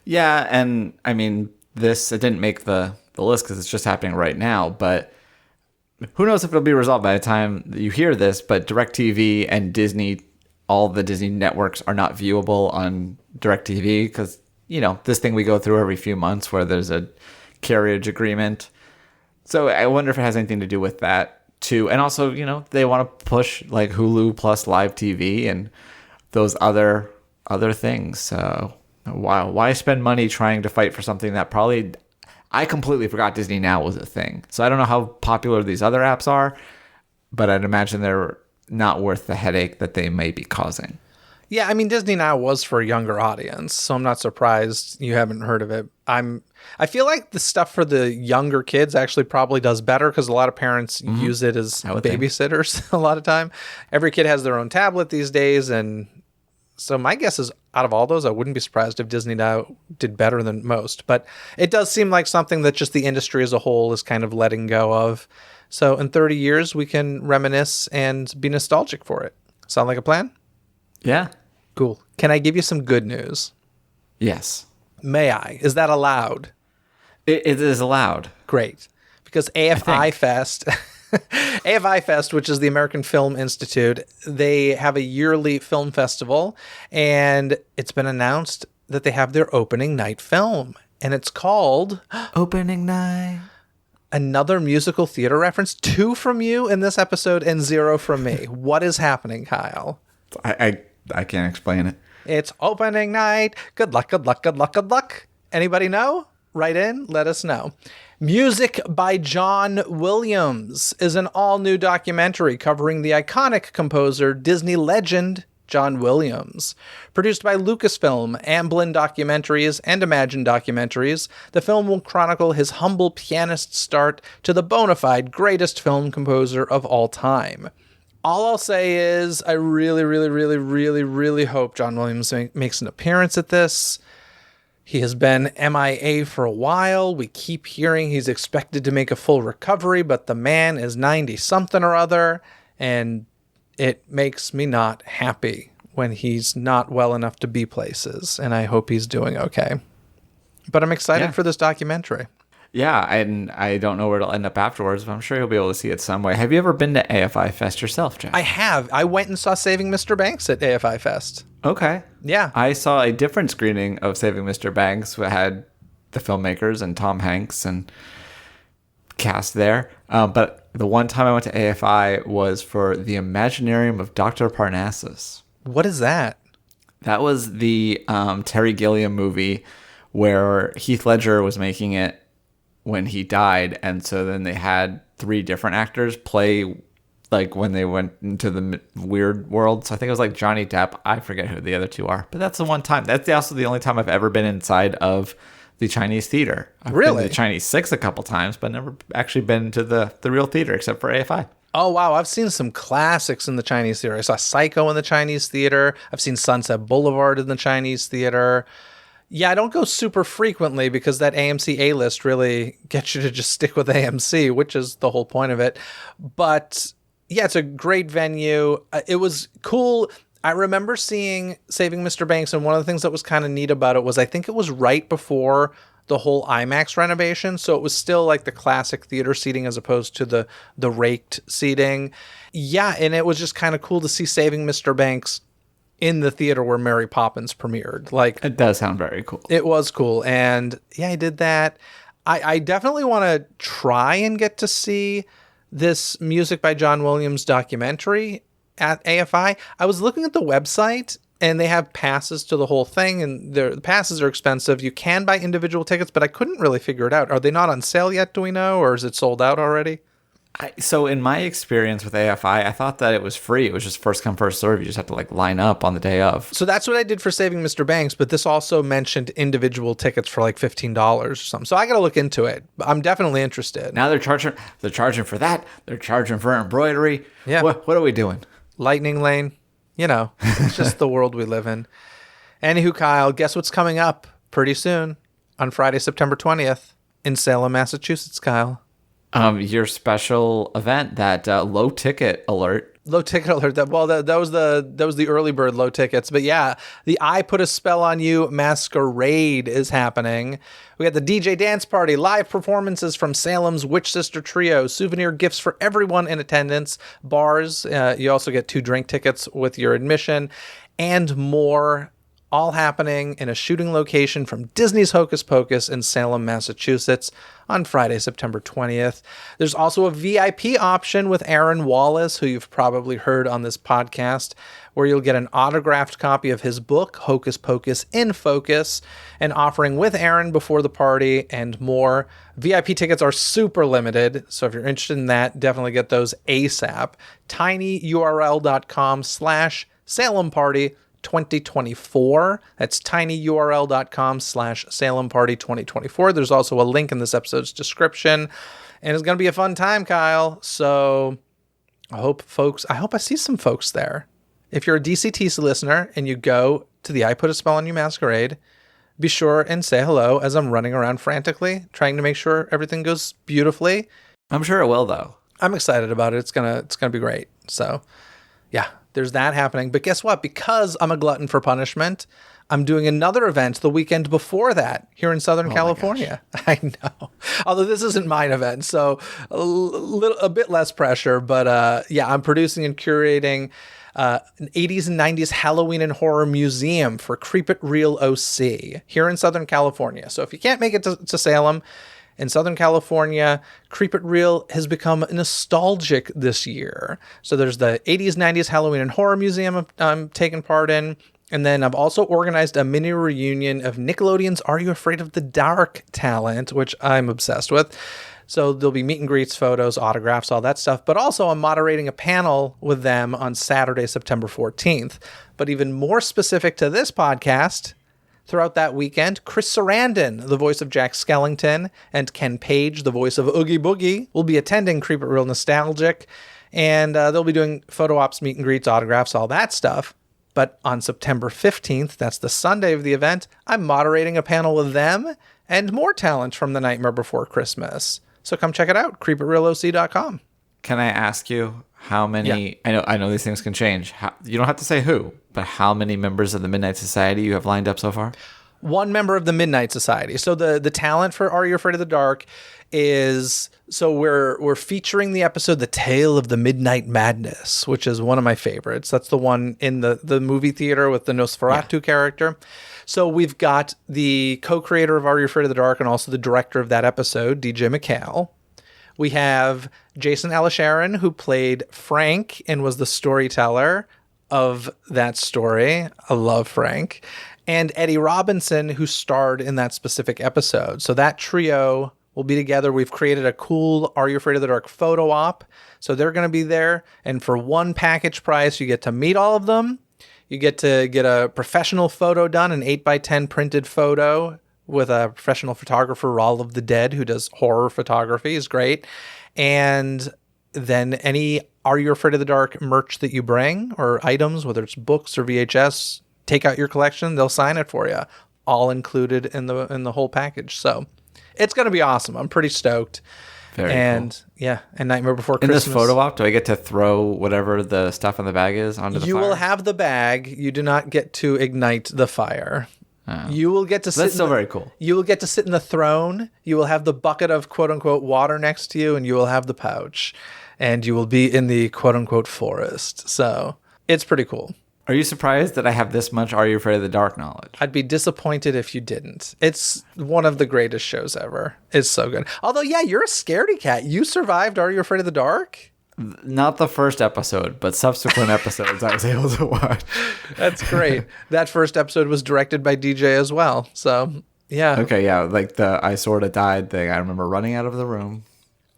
Yeah, and I mean, it didn't make the list because it's just happening right now, but who knows if it'll be resolved by the time you hear this, but DirecTV and Disney, all the Disney networks are not viewable on DirecTV because, this thing we go through every few months where there's a carriage agreement. So I wonder if it has anything to do with that too. And also, they want to push like Hulu plus live TV and those other things. So why spend money trying to fight for something that probably, I completely forgot Disney Now was a thing. So I don't know how popular these other apps are, but I'd imagine they're not worth the headache that they may be causing. Yeah, I mean, Disney Now was for a younger audience, so I'm not surprised you haven't heard of it. I feel like the stuff for the younger kids actually probably does better because a lot of parents use it as babysitters a lot of time. Every kid has their own tablet these days, and so my guess is out of all those, I wouldn't be surprised if Disney Now did better than most. But it does seem like something that just the industry as a whole is kind of letting go of. So in 30 years, we can reminisce and be nostalgic for it. Sound like a plan? Yeah. Cool. Can I give you some good news? Yes. May I? Is that allowed? It is allowed. Great. Because AFI Fest, AFI Fest, which is the American Film Institute, they have a yearly film festival, and it's been announced that they have their opening night film, and it's called Opening Night. Another musical theater reference? 2 from you in this episode and 0 from me. What is happening, Kyle? I can't explain it. It's opening night. Good luck, good luck, good luck, good luck. Anybody know? Write in, let us know. Music by John Williams is an all-new documentary covering the iconic composer, Disney legend, John Williams. Produced by Lucasfilm, Amblin Documentaries, and Imagine Documentaries, the film will chronicle his humble pianist start to the bona fide greatest film composer of all time. All I'll say is I really, really, really, really, really hope John Williams makes an appearance at this. He has been MIA for a while. We keep hearing he's expected to make a full recovery, but the man is 90-something or other, and it makes me not happy when he's not well enough to be places, and I hope he's doing okay. But I'm excited for this documentary. Yeah, and I don't know where it'll end up afterwards, but I'm sure you'll be able to see it some way. Have you ever been to AFI Fest yourself, Jack? I have. I went and saw Saving Mr. Banks at AFI Fest. Okay. Yeah. I saw a different screening of Saving Mr. Banks that had the filmmakers and Tom Hanks and cast there. But the one time I went to AFI was for the Imaginarium of Dr. Parnassus. What is that? That was the Terry Gilliam movie where Heath Ledger was making it when he died, and so then they had 3 different actors play like when they went into the weird world. So I think it was like Johnny Depp. I forget who the other 2 are, but that's the one time. That's also the only time I've ever been inside of the Chinese theater. I've been to the Chinese Six a couple times, but never actually been to the real theater except for AFI. Oh, wow. I've seen some classics in the Chinese theater. I saw Psycho in the Chinese theater. I've seen Sunset Boulevard in the Chinese theater. Yeah, I don't go super frequently because that AMC A-list really gets you to just stick with AMC, which is the whole point of it. But yeah, it's a great venue. It was cool. I remember seeing Saving Mr. Banks, and one of the things that was kind of neat about it was I think it was right before the whole IMAX renovation, so it was still like the classic theater seating as opposed to the raked seating. Yeah, and it was just kind of cool to see Saving Mr. Banks in the theater where Mary Poppins premiered. Like, it does sound very cool. It was cool. And yeah, I did that. I definitely want to try and get to see this Music by John Williams documentary at AFI. I was looking at the website and they have passes to the whole thing, and the passes are expensive. You can buy individual tickets, but I couldn't really figure it out. Are they not on sale yet, do we know, or is it sold out already? So in my experience with AFI, I thought that it was free. It was just first come, first serve. You just have to like line up on the day of. So that's what I did for Saving Mr. Banks, but this also mentioned individual tickets for like $15 or something. So I got to look into it. I'm definitely interested. Now they're charging for that. They're charging for embroidery. Yeah. What are we doing? Lightning Lane. You know, it's just the world we live in. Anywho, Kyle, guess what's coming up pretty soon on Friday, September 20th in Salem, Massachusetts, Kyle? Your special event, that low ticket alert. Low ticket alert. That was the early bird low tickets. But yeah, the I Put a Spell on You masquerade is happening. We got the DJ dance party, live performances from Salem's Witch Sister Trio, souvenir gifts for everyone in attendance, bars. You also get 2 drink tickets with your admission, and more. All happening in a shooting location from Disney's Hocus Pocus in Salem, Massachusetts on Friday, September 20th. There's also a VIP option with Aaron Wallace, who you've probably heard on this podcast, where you'll get an autographed copy of his book, Hocus Pocus in Focus, an offering with Aaron before the party, and more. VIP tickets are super limited, so if you're interested in that, definitely get those ASAP. tinyurl.com/Salem Party 2024. That's tinyurl.com/Salem Party 2024. There's also a link in this episode's description, and it's going to be a fun time, Kyle. So I hope I see some folks there. If you're a DCTC listener and you go to the I Put a Spell on You masquerade, be sure and say hello as I'm running around frantically, trying to make sure everything goes beautifully. I'm sure it will, though. I'm excited about it. It's gonna be great. So yeah. There's that happening. But guess what? Because I'm a glutton for punishment, I'm doing another event the weekend before that here in Southern California. I know. Although this isn't mine event, so a bit less pressure. But yeah, I'm producing and curating an 80s and 90s Halloween and horror museum for Creep It Real OC here in Southern California. So if you can't make it to Salem, In Southern California, Creep It Real has become nostalgic this year. So there's the 80s, 90s Halloween and Horror Museum I'm taking part in. And then I've also organized a mini reunion of Nickelodeon's Are You Afraid of the Dark talent, which I'm obsessed with. So there'll be meet and greets, photos, autographs, all that stuff. But also I'm moderating a panel with them on Saturday, September 14th. But even more specific to this podcast, throughout that weekend, Chris Sarandon, the voice of Jack Skellington, and Ken Page, the voice of Oogie Boogie, will be attending Creep It Real Nostalgic. And they'll be doing photo ops, meet and greets, autographs, all that stuff. But on September 15th, that's the Sunday of the event, I'm moderating a panel with them and more talent from The Nightmare Before Christmas. So come check it out, creepitrealoc.com. Can I ask you how many? Yeah. I know these things can change. You don't have to say who, but how many members of the Midnight Society you have lined up so far? One member of the Midnight Society. So the talent for Are You Afraid of the Dark is, so we're featuring the episode The Tale of the Midnight Madness, which is one of my favorites. That's the one in the movie theater with the Nosferatu character. So we've got the co-creator of Are You Afraid of the Dark and also the director of that episode, DJ McHale. We have Jason Alisharan, who played Frank and was the storyteller of that story. I love Frank. And Eddie Robinson, who starred in that specific episode. So that trio will be together. We've created a cool Are You Afraid of the Dark photo op. So they're going to be there. And for one package price, you get to meet all of them. You get to get a professional photo done, an 8x10 printed photo with a professional photographer, Raul of the Dead, who does horror photography. Is great. And then any Are You Afraid of the Dark merch that you bring or items, whether it's books or VHS, take out your collection, they'll sign it for you. All included in the whole package. So it's going to be awesome. I'm pretty stoked. Very cool. Yeah, and Nightmare Before in Christmas. this photo op, do I get to throw whatever the stuff in the bag is onto the fire? You will have the bag. You do not get to ignite the fire. Oh. You will get to sit. That's still very cool. You will get to sit in the throne. You will have the bucket of quote unquote water next to you, and you will have the pouch, and you will be in the quote unquote forest. So it's pretty cool. Are you surprised that I have this much Are You Afraid of the Dark knowledge? I'd be disappointed if you didn't. It's one of the greatest shows ever. It's so good. Although, yeah, you're a scaredy cat. You survived Are You Afraid of the Dark? Not the first episode, but subsequent episodes I was able to watch. That's great. That first episode was directed by DJ as well. So, yeah. Okay, yeah, like the I sort of died thing. I remember running out of the room.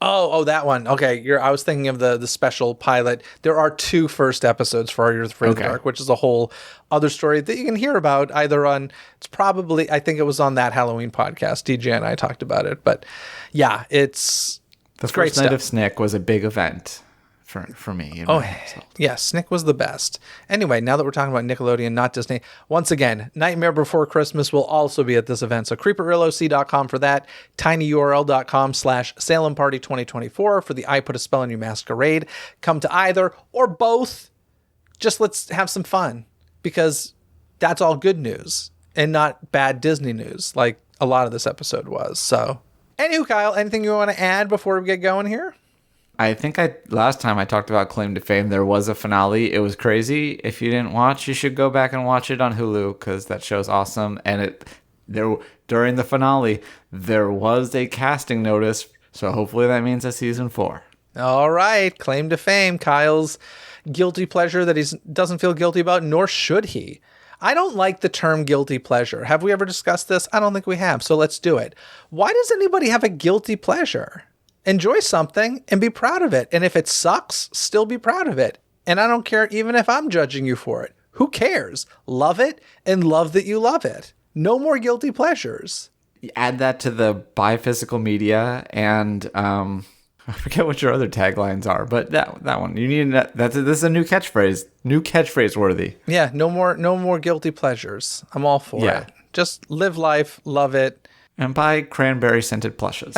Oh, that one. Okay, I was thinking of the special pilot. There are 2 first episodes for Are You Afraid of the Dark, which is a whole other story that you can hear about either on, it's probably, I think it was on that Halloween podcast. DJ and I talked about it. But yeah, it's great stuff. The first night of Snick was a big event for me. Yeah, Snick was the best. Anyway, now that we're talking about Nickelodeon, not Disney, once again, Nightmare Before Christmas will also be at this event. So creepitrealoc.com for that, tinyurl.com/SalemParty2024 for the I Put a Spell on You Masquerade. Come to either or both. Just let's have some fun because that's all good news and not bad Disney news like a lot of this episode was. So, anywho, Kyle, anything you want to add before we get going here? I think last time I talked about Claim to Fame, there was a finale. It was crazy. If you didn't watch, you should go back and watch it on Hulu because that show's awesome. And during the finale, there was a casting notice. So hopefully that means a season 4. All right. Claim to Fame. Kyle's guilty pleasure that he doesn't feel guilty about, nor should he. I don't like the term guilty pleasure. Have we ever discussed this? I don't think we have. So let's do it. Why does anybody have a guilty pleasure? Enjoy something and be proud of it. And if it sucks, still be proud of it. And I don't care even if I'm judging you for it. Who cares? Love it and love that you love it. No more guilty pleasures. Add that to the buy physical media and I forget what your other taglines are, but that one you need. This is a new catchphrase worthy. Yeah, no more guilty pleasures. I'm all for it. Just live life, love it. And buy cranberry scented plushes.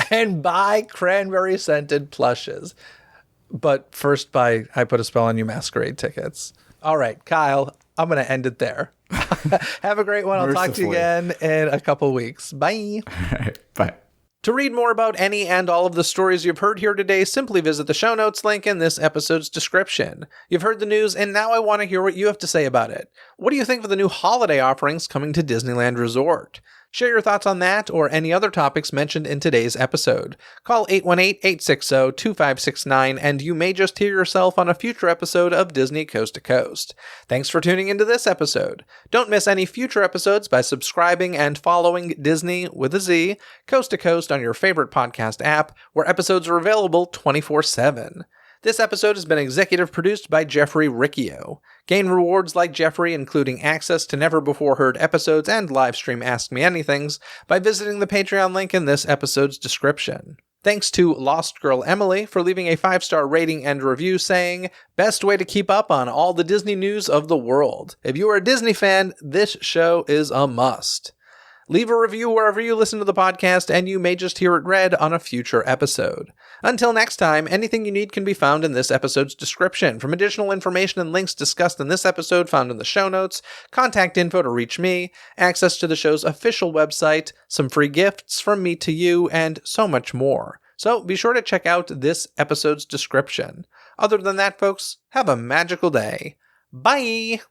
But first buy I Put a Spell on You Masquerade tickets. All right, Kyle, I'm going to end it there. Have a great one. I'll talk to you again in a couple weeks. Bye. All right, bye. To read more about any and all of the stories you've heard here today, simply visit the show notes link in this episode's description. You've heard the news, and now I want to hear what you have to say about it. What do you think of the new holiday offerings coming to Disneyland Resort? Share your thoughts on that or any other topics mentioned in today's episode. Call 818-860-2569 and you may just hear yourself on a future episode of Disney Coast to Coast. Thanks for tuning into this episode. Don't miss any future episodes by subscribing and following Disney with a Z, Coast to Coast on your favorite podcast app, where episodes are available 24/7. This episode has been executive produced by Jeffrey Riccio. Gain rewards like Jeffrey, including access to never-before-heard episodes and live-stream Ask Me Anythings, by visiting the Patreon link in this episode's description. Thanks to Lost Girl Emily for leaving a 5-star rating and review saying, "Best way to keep up on all the Disney news of the world. If you are a Disney fan, this show is a must." Leave a review wherever you listen to the podcast, and you may just hear it read on a future episode. Until next time, anything you need can be found in this episode's description. From additional information and links discussed in this episode found in the show notes, contact info to reach me, access to the show's official website, some free gifts from me to you, and so much more. So be sure to check out this episode's description. Other than that, folks, have a magical day. Bye!